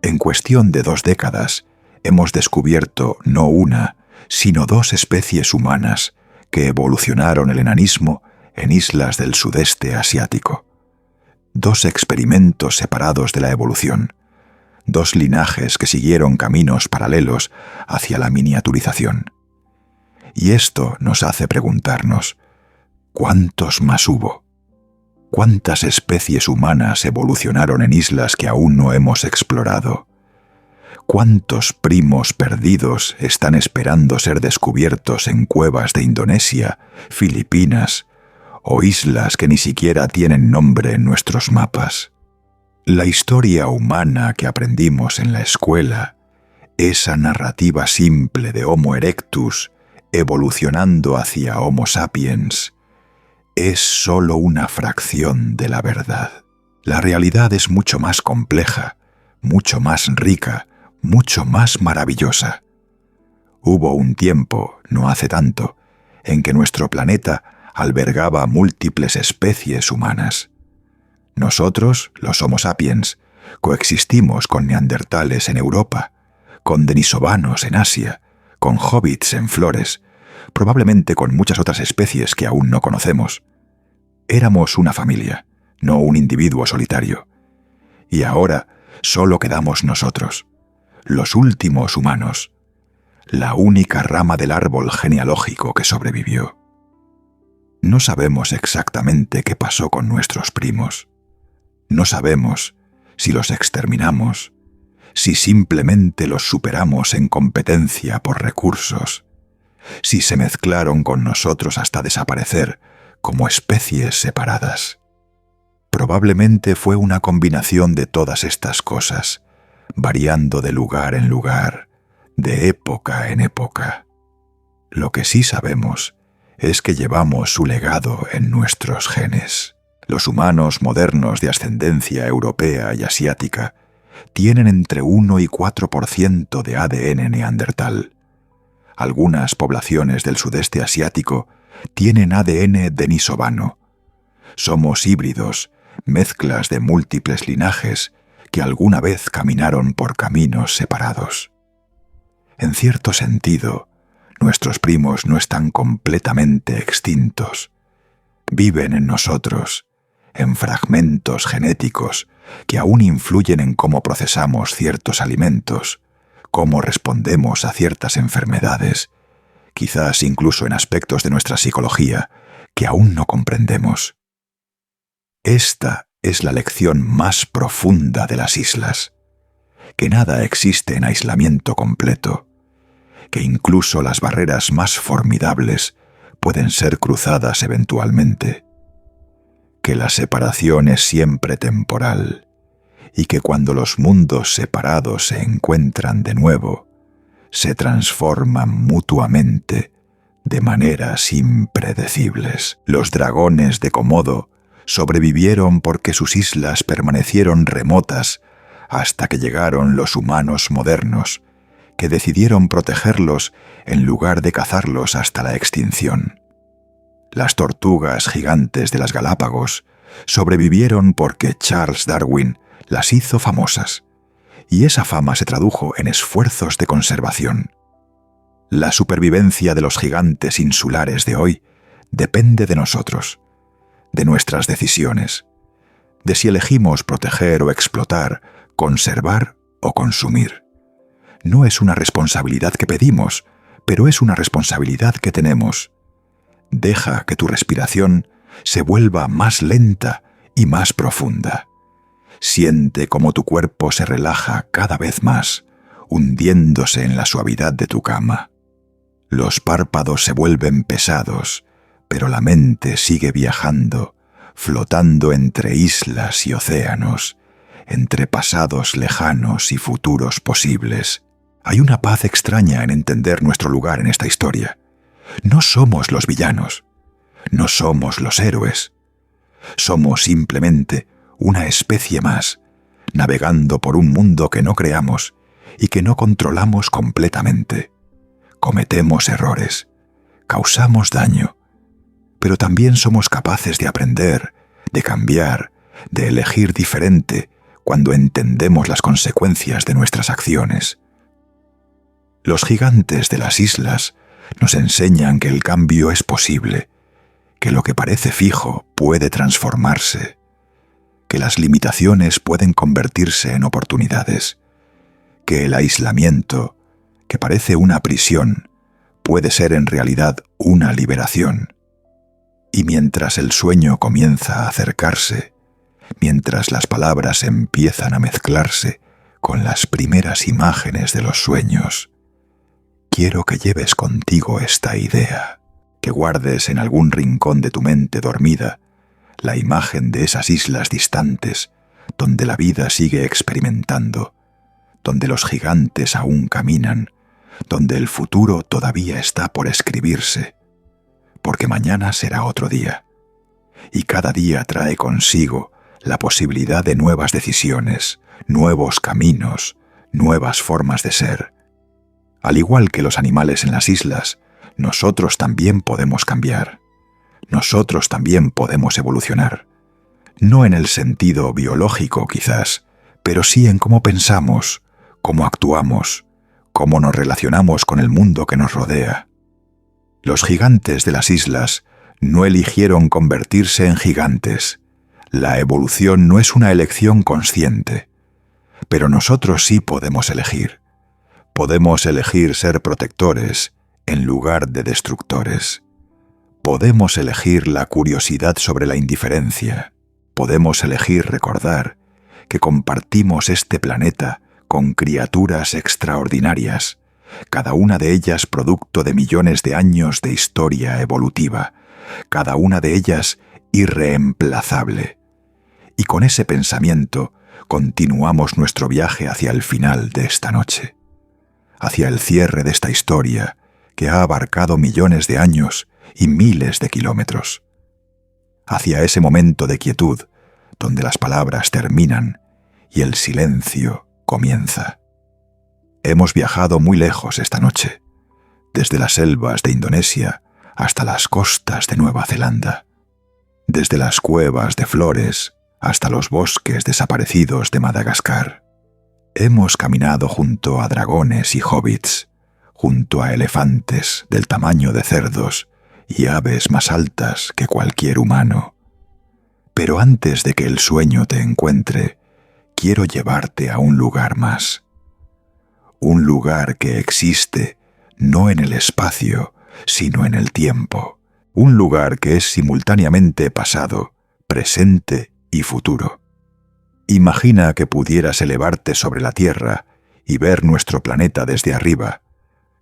En cuestión de 2 décadas, hemos descubierto no una, sino 2 especies humanas que evolucionaron el enanismo en islas del sudeste asiático. 2 experimentos separados de la evolución, 2 linajes que siguieron caminos paralelos hacia la miniaturización. Y esto nos hace preguntarnos, ¿cuántos más hubo? ¿Cuántas especies humanas evolucionaron en islas que aún no hemos explorado? ¿Cuántos primos perdidos están esperando ser descubiertos en cuevas de Indonesia, Filipinas o islas que ni siquiera tienen nombre en nuestros mapas? La historia humana que aprendimos en la escuela, esa narrativa simple de Homo erectus evolucionando hacia Homo sapiens, es solo una fracción de la verdad. La realidad es mucho más compleja, mucho más rica, mucho más maravillosa. Hubo un tiempo, no hace tanto, en que nuestro planeta albergaba múltiples especies humanas. Nosotros, los Homo sapiens, coexistimos con neandertales en Europa, con denisovanos en Asia, con hobbits en Flores, probablemente con muchas otras especies que aún no conocemos. Éramos una familia, no un individuo solitario. Y ahora solo quedamos nosotros, los últimos humanos, la única rama del árbol genealógico que sobrevivió. No sabemos exactamente qué pasó con nuestros primos. No sabemos si los exterminamos, si simplemente los superamos en competencia por recursos, si se mezclaron con nosotros hasta desaparecer como especies separadas. Probablemente fue una combinación de todas estas cosas, variando de lugar en lugar, de época en época. Lo que sí sabemos es que llevamos su legado en nuestros genes. Los humanos modernos de ascendencia europea y asiática tienen entre 1 y 4% de ADN neandertal. Algunas poblaciones del sudeste asiático tienen ADN denisovano. Somos híbridos, mezclas de múltiples linajes que alguna vez caminaron por caminos separados. En cierto sentido, nuestros primos no están completamente extintos. Viven en nosotros, en fragmentos genéticos que aún influyen en cómo procesamos ciertos alimentos, cómo respondemos a ciertas enfermedades, quizás incluso en aspectos de nuestra psicología que aún no comprendemos. Esta es la lección más profunda de las islas, que nada existe en aislamiento completo, que incluso las barreras más formidables pueden ser cruzadas eventualmente, que la separación es siempre temporal y que cuando los mundos separados se encuentran de nuevo, se transforman mutuamente de maneras impredecibles. Los dragones de Komodo sobrevivieron porque sus islas permanecieron remotas hasta que llegaron los humanos modernos, que decidieron protegerlos en lugar de cazarlos hasta la extinción. Las tortugas gigantes de las Galápagos sobrevivieron porque Charles Darwin las hizo famosas, y esa fama se tradujo en esfuerzos de conservación. La supervivencia de los gigantes insulares de hoy depende de nosotros, de nuestras decisiones, de si elegimos proteger o explotar, conservar o consumir. No es una responsabilidad que pedimos, pero es una responsabilidad que tenemos. Deja que tu respiración se vuelva más lenta y más profunda. Siente cómo tu cuerpo se relaja cada vez más, hundiéndose en la suavidad de tu cama. Los párpados se vuelven pesados, pero la mente sigue viajando, flotando entre islas y océanos, entre pasados lejanos y futuros posibles. Hay una paz extraña en entender nuestro lugar en esta historia. No somos los villanos, no somos los héroes. Somos simplemente una especie más, navegando por un mundo que no creamos y que no controlamos completamente. Cometemos errores, causamos daño, pero también somos capaces de aprender, de cambiar, de elegir diferente cuando entendemos las consecuencias de nuestras acciones. Los gigantes de las islas nos enseñan que el cambio es posible, que lo que parece fijo puede transformarse, que las limitaciones pueden convertirse en oportunidades, que el aislamiento, que parece una prisión, puede ser en realidad una liberación. Y mientras el sueño comienza a acercarse, mientras las palabras empiezan a mezclarse con las primeras imágenes de los sueños, quiero que lleves contigo esta idea, que guardes en algún rincón de tu mente dormida la imagen de esas islas distantes donde la vida sigue experimentando, donde los gigantes aún caminan, donde el futuro todavía está por escribirse, porque mañana será otro día, y cada día trae consigo la posibilidad de nuevas decisiones, nuevos caminos, nuevas formas de ser. Al igual que los animales en las islas, nosotros también podemos cambiar. Nosotros también podemos evolucionar. No en el sentido biológico, quizás, pero sí en cómo pensamos, cómo actuamos, cómo nos relacionamos con el mundo que nos rodea. Los gigantes de las islas no eligieron convertirse en gigantes. La evolución no es una elección consciente, pero nosotros sí podemos elegir. Podemos elegir ser protectores en lugar de destructores. Podemos elegir la curiosidad sobre la indiferencia. Podemos elegir recordar que compartimos este planeta con criaturas extraordinarias, cada una de ellas producto de millones de años de historia evolutiva, cada una de ellas irreemplazable. Y con ese pensamiento continuamos nuestro viaje hacia el final de esta noche, hacia el cierre de esta historia que ha abarcado millones de años y miles de kilómetros, hacia ese momento de quietud donde las palabras terminan y el silencio comienza. Hemos viajado muy lejos esta noche, desde las selvas de Indonesia hasta las costas de Nueva Zelanda, desde las cuevas de Flores hasta los bosques desaparecidos de Madagascar. Hemos caminado junto a dragones y hobbits, junto a elefantes del tamaño de cerdos y aves más altas que cualquier humano. Pero antes de que el sueño te encuentre, quiero llevarte a un lugar más. Un lugar que existe no en el espacio, sino en el tiempo. Un lugar que es simultáneamente pasado, presente y futuro. Imagina que pudieras elevarte sobre la Tierra y ver nuestro planeta desde arriba,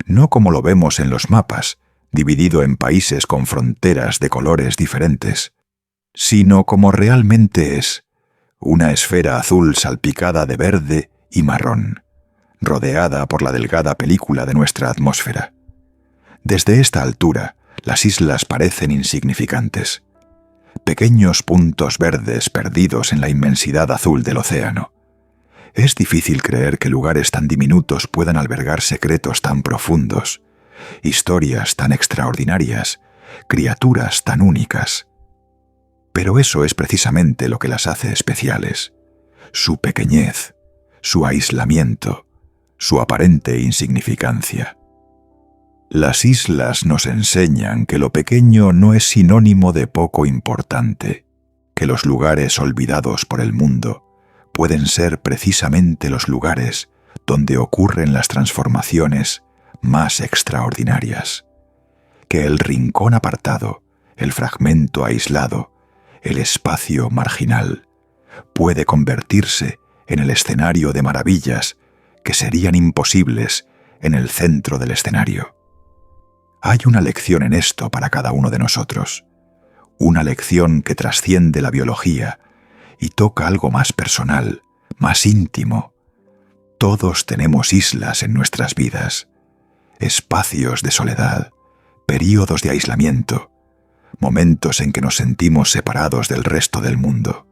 no como lo vemos en los mapas, dividido en países con fronteras de colores diferentes, sino como realmente es, una esfera azul salpicada de verde y marrón, rodeada por la delgada película de nuestra atmósfera. Desde esta altura, las islas parecen insignificantes, pequeños puntos verdes perdidos en la inmensidad azul del océano. Es difícil creer que lugares tan diminutos puedan albergar secretos tan profundos, historias tan extraordinarias, criaturas tan únicas. Pero eso es precisamente lo que las hace especiales: su pequeñez, su aislamiento, su aparente insignificancia. Las islas nos enseñan que lo pequeño no es sinónimo de poco importante, que los lugares olvidados por el mundo pueden ser precisamente los lugares donde ocurren las transformaciones más extraordinarias, que el rincón apartado, el fragmento aislado, el espacio marginal, puede convertirse en el escenario de maravillas que serían imposibles en el centro del escenario. Hay una lección en esto para cada uno de nosotros, una lección que trasciende la biología y toca algo más personal, más íntimo. Todos tenemos islas en nuestras vidas, espacios de soledad, períodos de aislamiento, momentos en que nos sentimos separados del resto del mundo.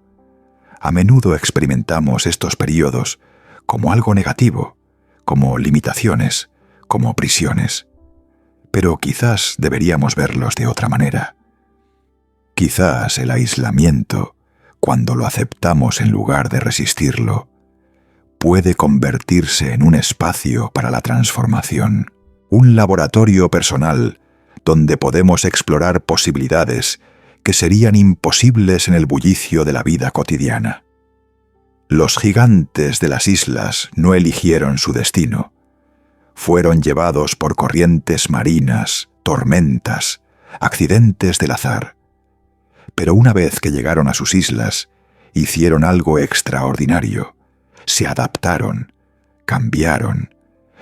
A menudo experimentamos estos períodos como algo negativo, como limitaciones, como prisiones. Pero quizás deberíamos verlos de otra manera. Quizás el aislamiento, cuando lo aceptamos en lugar de resistirlo, puede convertirse en un espacio para la transformación, un laboratorio personal donde podemos explorar posibilidades que serían imposibles en el bullicio de la vida cotidiana. Los gigantes de las islas no eligieron su destino. Fueron llevados por corrientes marinas, tormentas, accidentes del azar. Pero una vez que llegaron a sus islas, hicieron algo extraordinario. Se adaptaron, cambiaron,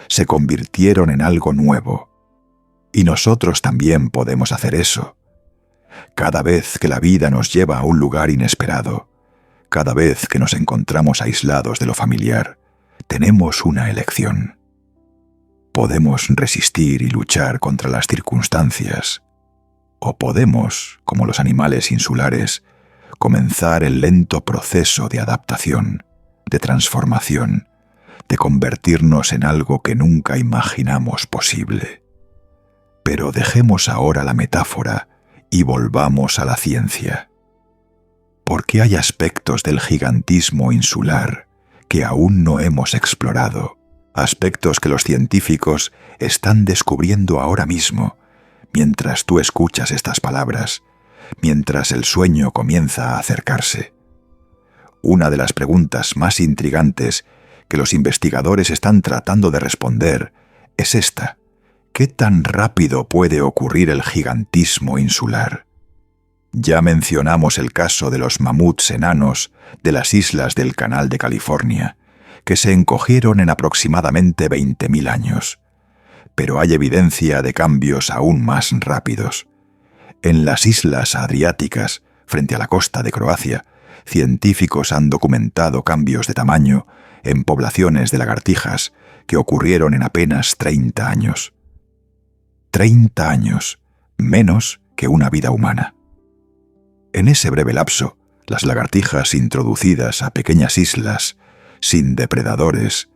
se convirtieron en algo nuevo. Y nosotros también podemos hacer eso. Cada vez que la vida nos lleva a un lugar inesperado, cada vez que nos encontramos aislados de lo familiar, tenemos una elección. Podemos resistir y luchar contra las circunstancias, o podemos, como los animales insulares, comenzar el lento proceso de adaptación, de transformación, de convertirnos en algo que nunca imaginamos posible. Pero dejemos ahora la metáfora y volvamos a la ciencia. Porque hay aspectos del gigantismo insular que aún no hemos explorado, aspectos que los científicos están descubriendo ahora mismo, mientras tú escuchas estas palabras, mientras el sueño comienza a acercarse. Una de las preguntas más intrigantes que los investigadores están tratando de responder es esta: ¿qué tan rápido puede ocurrir el gigantismo insular? Ya mencionamos el caso de los mamuts enanos de las islas del Canal de California, que se encogieron en aproximadamente 20.000 años. Pero hay evidencia de cambios aún más rápidos. En las islas adriáticas, frente a la costa de Croacia, científicos han documentado cambios de tamaño en poblaciones de lagartijas que ocurrieron en apenas 30 años. 30 años, menos que una vida humana. En ese breve lapso, las lagartijas introducidas a pequeñas islas, sin depredadores,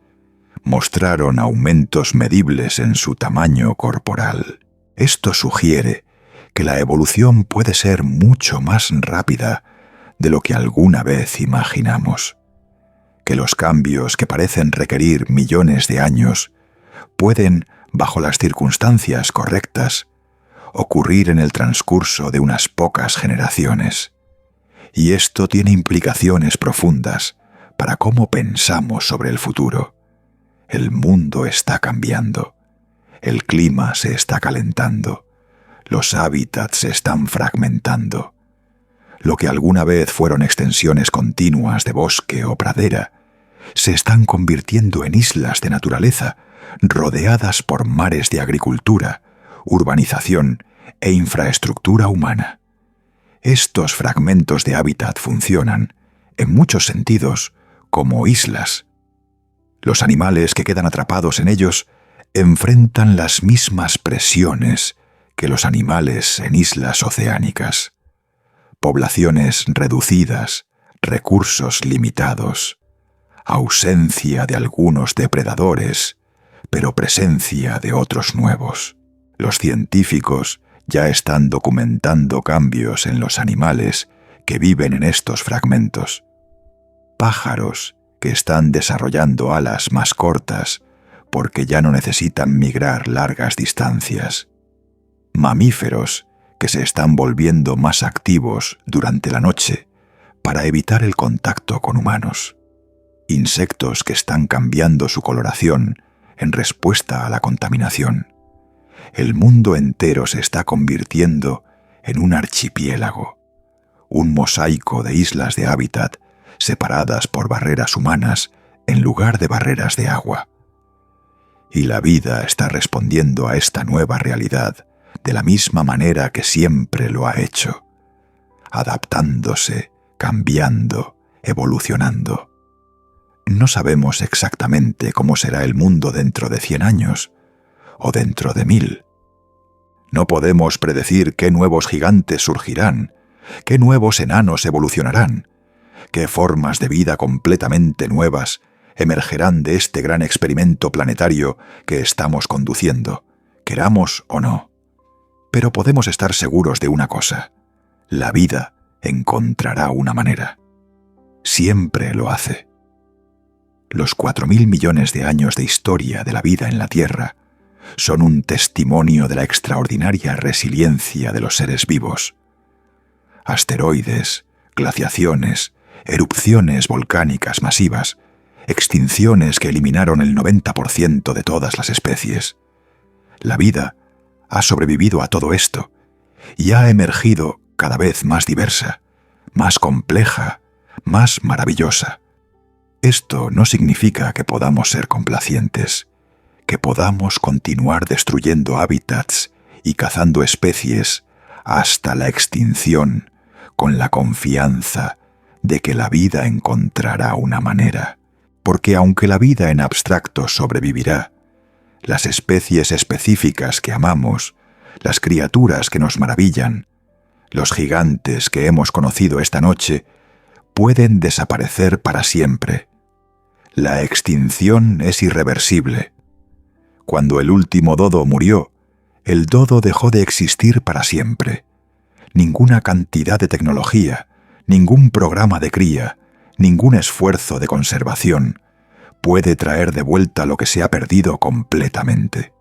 mostraron aumentos medibles en su tamaño corporal. Esto sugiere que la evolución puede ser mucho más rápida de lo que alguna vez imaginamos, que los cambios que parecen requerir millones de años pueden, bajo las circunstancias correctas, ocurrir en el transcurso de unas pocas generaciones. Y esto tiene implicaciones profundas para cómo pensamos sobre el futuro. El mundo está cambiando, el clima se está calentando, los hábitats se están fragmentando. Lo que alguna vez fueron extensiones continuas de bosque o pradera, se están convirtiendo en islas de naturaleza, rodeadas por mares de agricultura, urbanización e infraestructura humana. Estos fragmentos de hábitat funcionan, en muchos sentidos, como islas. Los animales que quedan atrapados en ellos enfrentan las mismas presiones que los animales en islas oceánicas. Poblaciones reducidas, recursos limitados, ausencia de algunos depredadores, pero presencia de otros nuevos. Los científicos ya están documentando cambios en los animales que viven en estos fragmentos. Pájaros que están desarrollando alas más cortas porque ya no necesitan migrar largas distancias. Mamíferos que se están volviendo más activos durante la noche para evitar el contacto con humanos. Insectos que están cambiando su coloración en respuesta a la contaminación. El mundo entero se está convirtiendo en un archipiélago, un mosaico de islas de hábitat separadas por barreras humanas en lugar de barreras de agua. Y la vida está respondiendo a esta nueva realidad de la misma manera que siempre lo ha hecho, adaptándose, cambiando, evolucionando. No sabemos exactamente cómo será el mundo dentro de 100 años o dentro de 1000. No podemos predecir qué nuevos gigantes surgirán, qué nuevos enanos evolucionarán, qué formas de vida completamente nuevas emergerán de este gran experimento planetario que estamos conduciendo, queramos o no. Pero podemos estar seguros de una cosa: la vida encontrará una manera. Siempre lo hace. Los 4.000 millones de años de historia de la vida en la Tierra son un testimonio de la extraordinaria resiliencia de los seres vivos. Asteroides, glaciaciones, erupciones volcánicas masivas, extinciones que eliminaron el 90% de todas las especies. La vida ha sobrevivido a todo esto y ha emergido cada vez más diversa, más compleja, más maravillosa. Esto no significa que podamos ser complacientes, que podamos continuar destruyendo hábitats y cazando especies hasta la extinción con la confianza de que la vida encontrará una manera. Porque aunque la vida en abstracto sobrevivirá, las especies específicas que amamos, las criaturas que nos maravillan, los gigantes que hemos conocido esta noche, pueden desaparecer para siempre. La extinción es irreversible. Cuando el último dodo murió, el dodo dejó de existir para siempre. Ninguna cantidad de tecnología, ningún programa de cría, ningún esfuerzo de conservación puede traer de vuelta lo que se ha perdido completamente.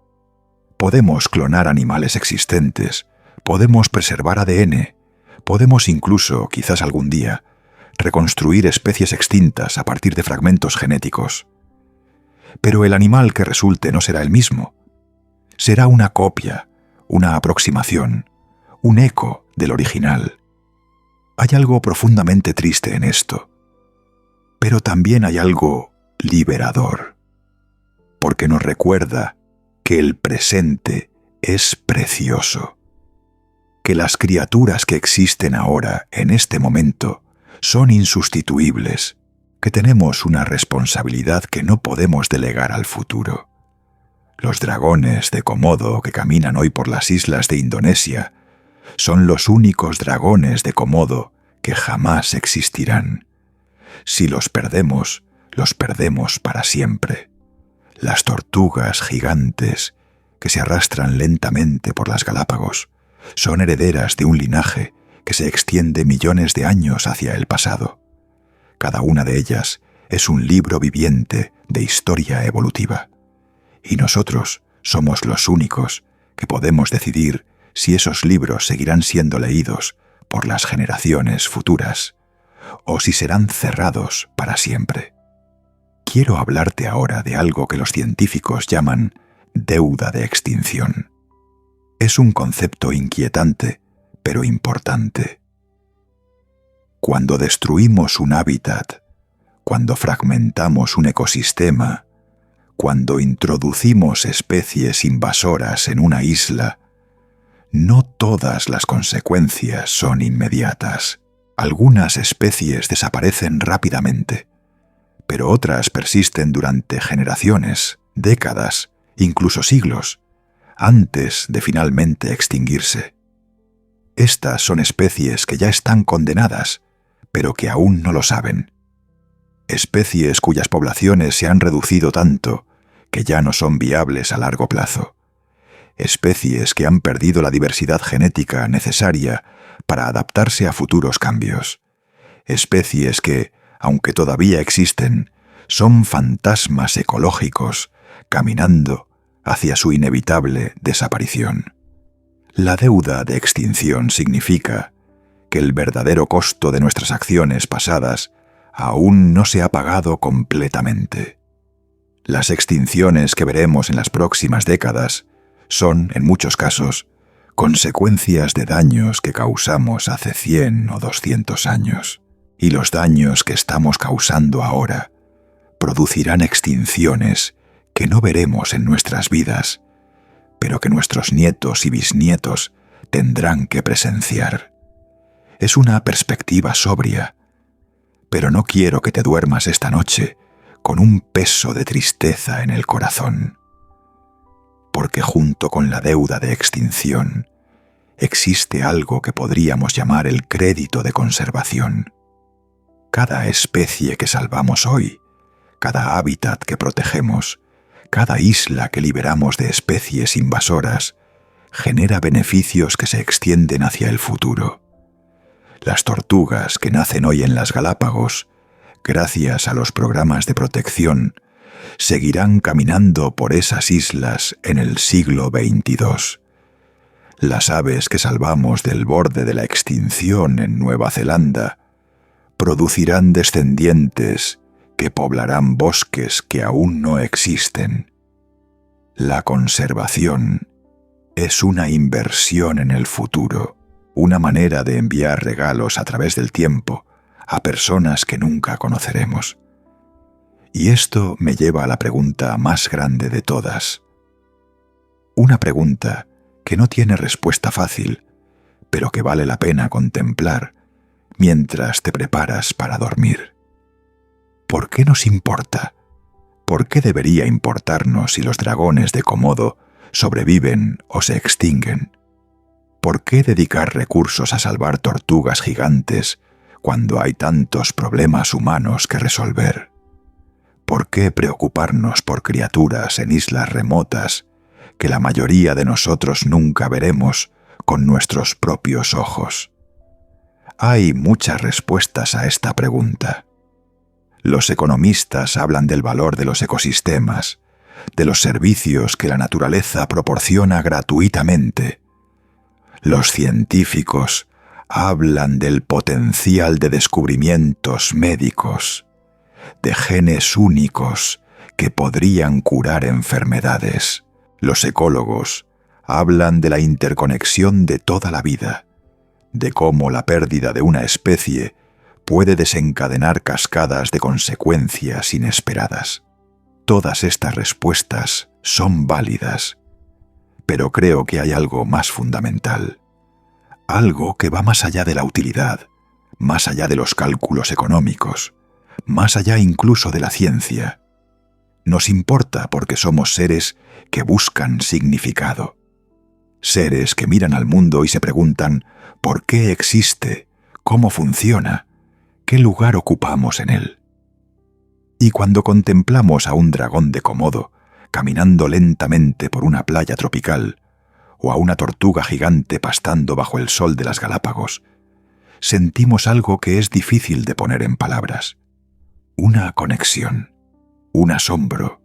Podemos clonar animales existentes, podemos preservar ADN, podemos incluso, quizás algún día, reconstruir especies extintas a partir de fragmentos genéticos. Pero el animal que resulte no será el mismo. Será una copia, una aproximación, un eco del original. Hay algo profundamente triste en esto, pero también hay algo liberador, porque nos recuerda que el presente es precioso, que las criaturas que existen ahora, en este momento, son insustituibles, que tenemos una responsabilidad que no podemos delegar al futuro. Los dragones de Komodo que caminan hoy por las islas de Indonesia son los únicos dragones de Komodo que jamás existirán. Si los perdemos para siempre. Las tortugas gigantes que se arrastran lentamente por las Galápagos son herederas de un linaje que se extiende millones de años hacia el pasado. Cada una de ellas es un libro viviente de historia evolutiva. Y nosotros somos los únicos que podemos decidir si esos libros seguirán siendo leídos por las generaciones futuras o si serán cerrados para siempre. Quiero hablarte ahora de algo que los científicos llaman deuda de extinción. Es un concepto inquietante, pero importante. Cuando destruimos un hábitat, cuando fragmentamos un ecosistema, cuando introducimos especies invasoras en una isla, no todas las consecuencias son inmediatas. Algunas especies desaparecen rápidamente, pero otras persisten durante generaciones, décadas, incluso siglos, antes de finalmente extinguirse. Estas son especies que ya están condenadas, pero que aún no lo saben. Especies cuyas poblaciones se han reducido tanto que ya no son viables a largo plazo. especies que han perdido la diversidad genética necesaria para adaptarse a futuros cambios, especies que, aunque todavía existen, son fantasmas ecológicos caminando hacia su inevitable desaparición. La deuda de extinción significa que el verdadero costo de nuestras acciones pasadas aún no se ha pagado completamente. Las extinciones que veremos en las próximas décadas son, en muchos casos, consecuencias de daños que causamos hace 100 o 200 años. Y los daños que estamos causando ahora producirán extinciones que no veremos en nuestras vidas, pero que nuestros nietos y bisnietos tendrán que presenciar. Es una perspectiva sobria, pero no quiero que te duermas esta noche con un peso de tristeza en el corazón, porque junto con la deuda de extinción existe algo que podríamos llamar el crédito de conservación. Cada especie que salvamos hoy, cada hábitat que protegemos, cada isla que liberamos de especies invasoras, genera beneficios que se extienden hacia el futuro. Las tortugas que nacen hoy en las Galápagos, gracias a los programas de protección, seguirán caminando por esas islas en el siglo XXII. Las aves que salvamos del borde de la extinción en Nueva Zelanda producirán descendientes que poblarán bosques que aún no existen. La conservación es una inversión en el futuro, una manera de enviar regalos a través del tiempo a personas que nunca conoceremos. Y esto me lleva a la pregunta más grande de todas. Una pregunta que no tiene respuesta fácil, pero que vale la pena contemplar mientras te preparas para dormir. ¿Por qué nos importa? ¿Por qué debería importarnos si los dragones de Komodo sobreviven o se extinguen? ¿Por qué dedicar recursos a salvar tortugas gigantes cuando hay tantos problemas humanos que resolver? ¿Por qué preocuparnos por criaturas en islas remotas que la mayoría de nosotros nunca veremos con nuestros propios ojos? Hay muchas respuestas a esta pregunta. Los economistas hablan del valor de los ecosistemas, de los servicios que la naturaleza proporciona gratuitamente. Los científicos hablan del potencial de descubrimientos médicos, de genes únicos que podrían curar enfermedades. Los ecólogos hablan de la interconexión de toda la vida, de cómo la pérdida de una especie puede desencadenar cascadas de consecuencias inesperadas. Todas estas respuestas son válidas, pero creo que hay algo más fundamental, algo que va más allá de la utilidad, más allá de los cálculos económicos, más allá incluso de la ciencia. Nos importa porque somos seres que buscan significado, seres que miran al mundo y se preguntan ¿por qué existe? ¿Cómo funciona? ¿Qué lugar ocupamos en él? Y cuando contemplamos a un dragón de Komodo caminando lentamente por una playa tropical, o a una tortuga gigante pastando bajo el sol de las Galápagos, sentimos algo que es difícil de poner en palabras. Una conexión, un asombro,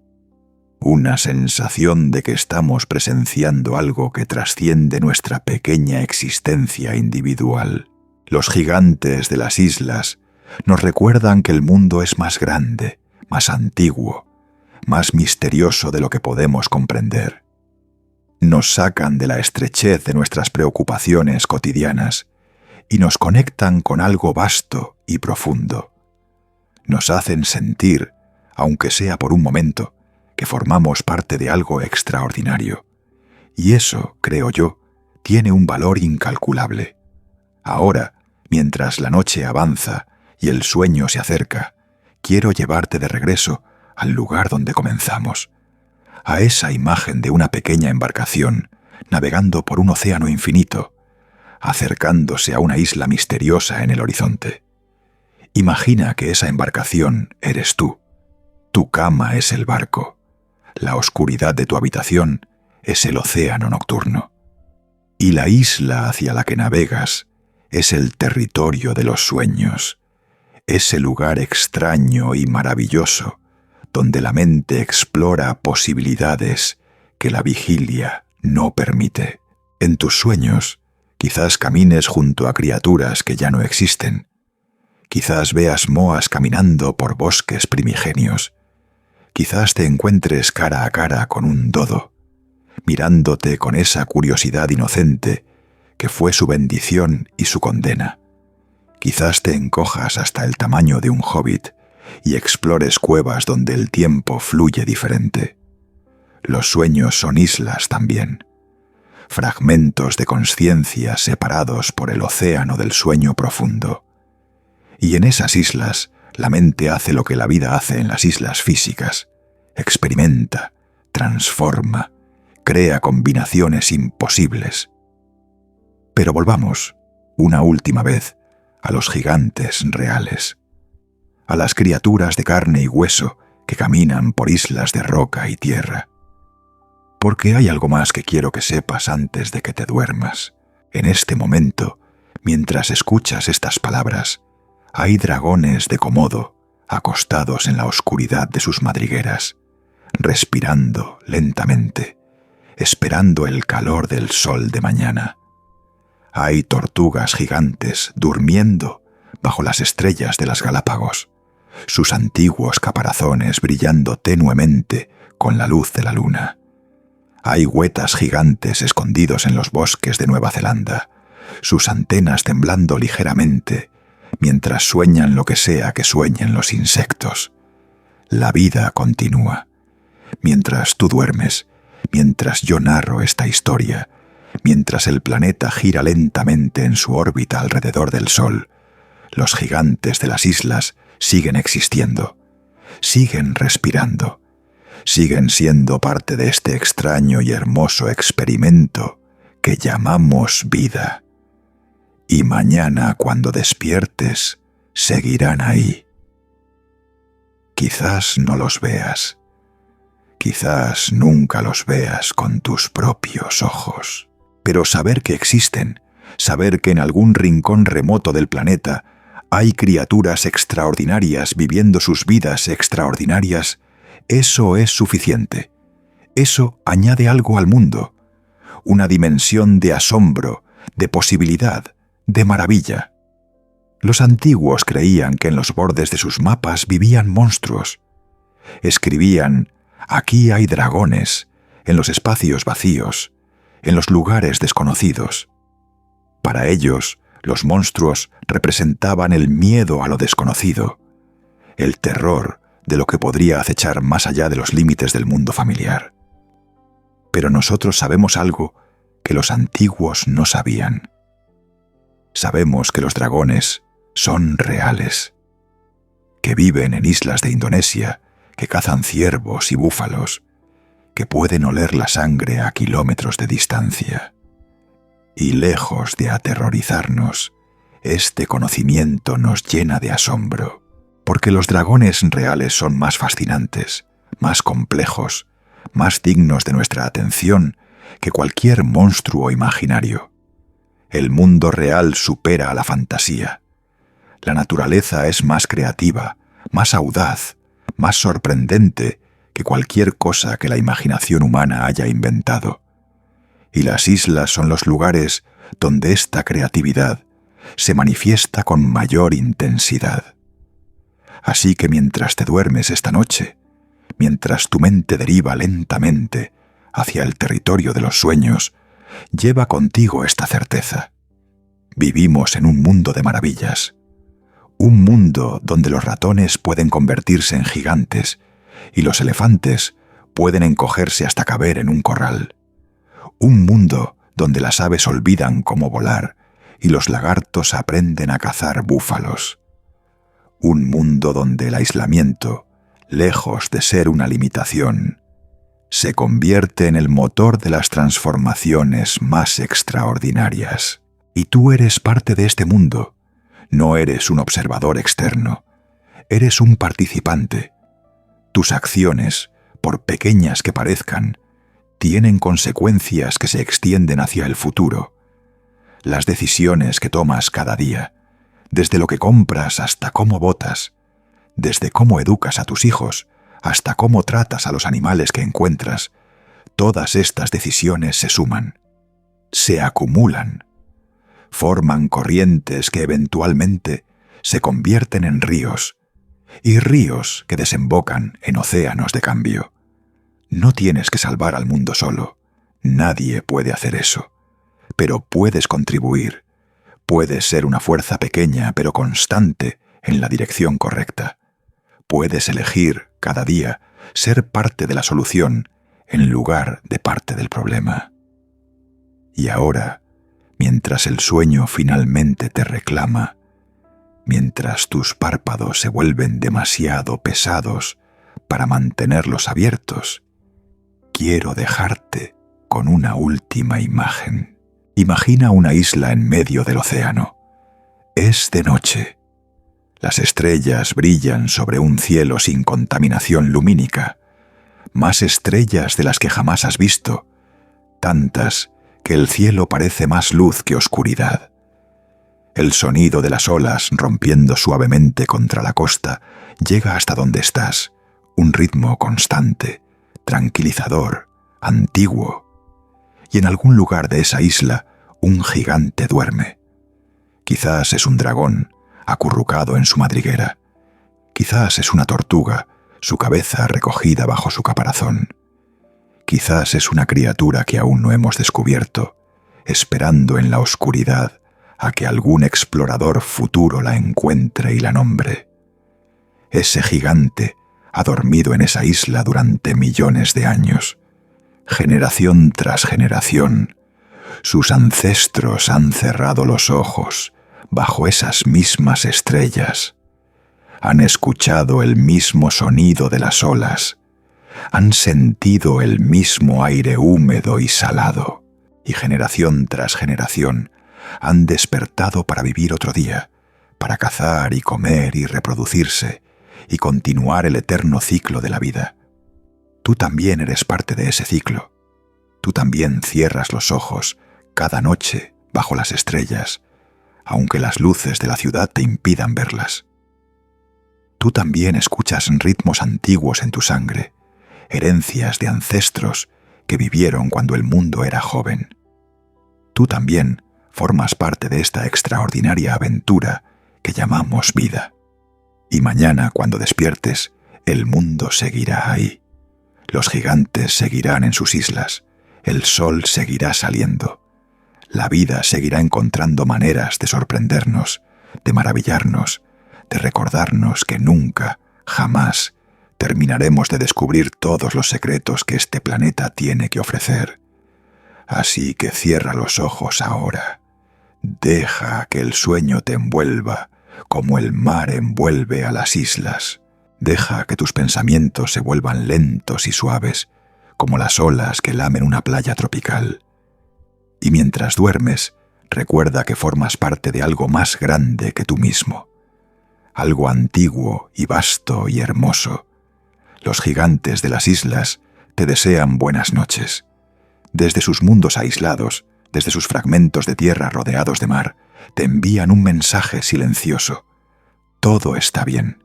una sensación de que estamos presenciando algo que trasciende nuestra pequeña existencia individual. Los gigantes de las islas nos recuerdan que el mundo es más grande, más antiguo, más misterioso de lo que podemos comprender. Nos sacan de la estrechez de nuestras preocupaciones cotidianas y nos conectan con algo vasto y profundo. Nos hacen sentir, aunque sea por un momento, que formamos parte de algo extraordinario. Y eso, creo yo, tiene un valor incalculable. Ahora, mientras la noche avanza y el sueño se acerca, quiero llevarte de regreso al lugar donde comenzamos, a esa imagen de una pequeña embarcación navegando por un océano infinito, acercándose a una isla misteriosa en el horizonte. Imagina que esa embarcación eres tú. Tu cama es el barco. La oscuridad de tu habitación es el océano nocturno. Y la isla hacia la que navegas es el territorio de los sueños, ese lugar extraño y maravilloso donde la mente explora posibilidades que la vigilia no permite. En tus sueños, quizás camines junto a criaturas que ya no existen. Quizás veas moas caminando por bosques primigenios. Quizás te encuentres cara a cara con un dodo, mirándote con esa curiosidad inocente que fue su bendición y su condena. Quizás te encojas hasta el tamaño de un hobbit y explores cuevas donde el tiempo fluye diferente. Los sueños son islas también, fragmentos de conciencia separados por el océano del sueño profundo. Y en esas islas, la mente hace lo que la vida hace en las islas físicas: experimenta, transforma, crea combinaciones imposibles. Pero volvamos, una última vez, a los gigantes reales, a las criaturas de carne y hueso que caminan por islas de roca y tierra. Porque hay algo más que quiero que sepas antes de que te duermas. En este momento, mientras escuchas estas palabras, hay dragones de Komodo acostados en la oscuridad de sus madrigueras, respirando lentamente, esperando el calor del sol de mañana. Hay tortugas gigantes durmiendo bajo las estrellas de las Galápagos, sus antiguos caparazones brillando tenuemente con la luz de la luna. Hay huetas gigantes escondidos en los bosques de Nueva Zelanda, sus antenas temblando ligeramente mientras sueñan lo que sea que sueñen los insectos. La vida continúa. Mientras tú duermes, mientras yo narro esta historia, mientras el planeta gira lentamente en su órbita alrededor del Sol, los gigantes de las islas siguen existiendo, siguen respirando, siguen siendo parte de este extraño y hermoso experimento que llamamos vida. Y mañana, cuando despiertes, seguirán ahí. Quizás no los veas, quizás nunca los veas con tus propios ojos, pero saber que existen, saber que en algún rincón remoto del planeta hay criaturas extraordinarias viviendo sus vidas extraordinarias, eso es suficiente. Eso añade algo al mundo, una dimensión de asombro, de posibilidad, de maravilla. Los antiguos creían que en los bordes de sus mapas vivían monstruos. Escribían: aquí hay dragones, en los espacios vacíos, en los lugares desconocidos. Para ellos, los monstruos representaban el miedo a lo desconocido, el terror de lo que podría acechar más allá de los límites del mundo familiar. Pero nosotros sabemos algo que los antiguos no sabían. Sabemos que los dragones son reales, que viven en islas de Indonesia, que cazan ciervos y búfalos, que pueden oler la sangre a kilómetros de distancia. Y lejos de aterrorizarnos, este conocimiento nos llena de asombro, porque los dragones reales son más fascinantes, más complejos, más dignos de nuestra atención que cualquier monstruo imaginario. El mundo real supera a la fantasía. La naturaleza es más creativa, más audaz, más sorprendente que cualquier cosa que la imaginación humana haya inventado. Y las islas son los lugares donde esta creatividad se manifiesta con mayor intensidad. Así que mientras te duermes esta noche, mientras tu mente deriva lentamente hacia el territorio de los sueños, lleva contigo esta certeza. Vivimos en un mundo de maravillas, un mundo donde los ratones pueden convertirse en gigantes y los elefantes pueden encogerse hasta caber en un corral. Un mundo donde las aves olvidan cómo volar y los lagartos aprenden a cazar búfalos. Un mundo donde el aislamiento, lejos de ser una limitación, se convierte en el motor de las transformaciones más extraordinarias. Y tú eres parte de este mundo. No eres un observador externo. Eres un participante. Tus acciones, por pequeñas que parezcan, tienen consecuencias que se extienden hacia el futuro. Las decisiones que tomas cada día, desde lo que compras hasta cómo votas, desde cómo educas a tus hijos hasta cómo tratas a los animales que encuentras, todas estas decisiones se suman, se acumulan, forman corrientes que eventualmente se convierten en ríos, y ríos que desembocan en océanos de cambio. No tienes que salvar al mundo solo, nadie puede hacer eso, pero puedes contribuir, puedes ser una fuerza pequeña pero constante en la dirección correcta. Puedes elegir cada día ser parte de la solución en lugar de parte del problema. Y ahora, mientras el sueño finalmente te reclama, mientras tus párpados se vuelven demasiado pesados para mantenerlos abiertos, quiero dejarte con una última imagen. Imagina una isla en medio del océano. Es de noche. Las estrellas brillan sobre un cielo sin contaminación lumínica, más estrellas de las que jamás has visto, tantas que el cielo parece más luz que oscuridad. El sonido de las olas rompiendo suavemente contra la costa llega hasta donde estás, un ritmo constante, tranquilizador, antiguo. Y en algún lugar de esa isla un gigante duerme. Quizás es un dragón, acurrucado en su madriguera. Quizás es una tortuga, su cabeza recogida bajo su caparazón. Quizás es una criatura que aún no hemos descubierto, esperando en la oscuridad a que algún explorador futuro la encuentre y la nombre. Ese gigante ha dormido en esa isla durante millones de años. Generación tras generación, sus ancestros han cerrado los ojos bajo esas mismas estrellas. Han escuchado el mismo sonido de las olas. Han sentido el mismo aire húmedo y salado. Y generación tras generación han despertado para vivir otro día, para cazar y comer y reproducirse, y continuar el eterno ciclo de la vida. Tú también eres parte de ese ciclo. Tú también cierras los ojos cada noche bajo las estrellas, aunque las luces de la ciudad te impidan verlas. Tú también escuchas ritmos antiguos en tu sangre, herencias de ancestros que vivieron cuando el mundo era joven. Tú también formas parte de esta extraordinaria aventura que llamamos vida. Y mañana, cuando despiertes, el mundo seguirá ahí. Los gigantes seguirán en sus islas, el sol seguirá saliendo. La vida seguirá encontrando maneras de sorprendernos, de maravillarnos, de recordarnos que nunca, jamás, terminaremos de descubrir todos los secretos que este planeta tiene que ofrecer. Así que cierra los ojos ahora. Deja que el sueño te envuelva como el mar envuelve a las islas. Deja que tus pensamientos se vuelvan lentos y suaves, como las olas que lamen una playa tropical. Y mientras duermes, recuerda que formas parte de algo más grande que tú mismo. Algo antiguo y vasto y hermoso. Los gigantes de las islas te desean buenas noches. Desde sus mundos aislados, desde sus fragmentos de tierra rodeados de mar, te envían un mensaje silencioso. Todo está bien.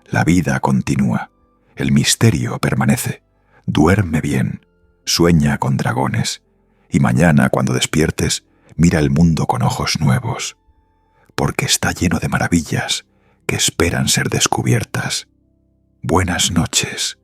La vida continúa. El misterio permanece. Duerme bien. Sueña con dragones. Y mañana, cuando despiertes, mira el mundo con ojos nuevos. Porque está lleno de maravillas que esperan ser descubiertas. Buenas noches.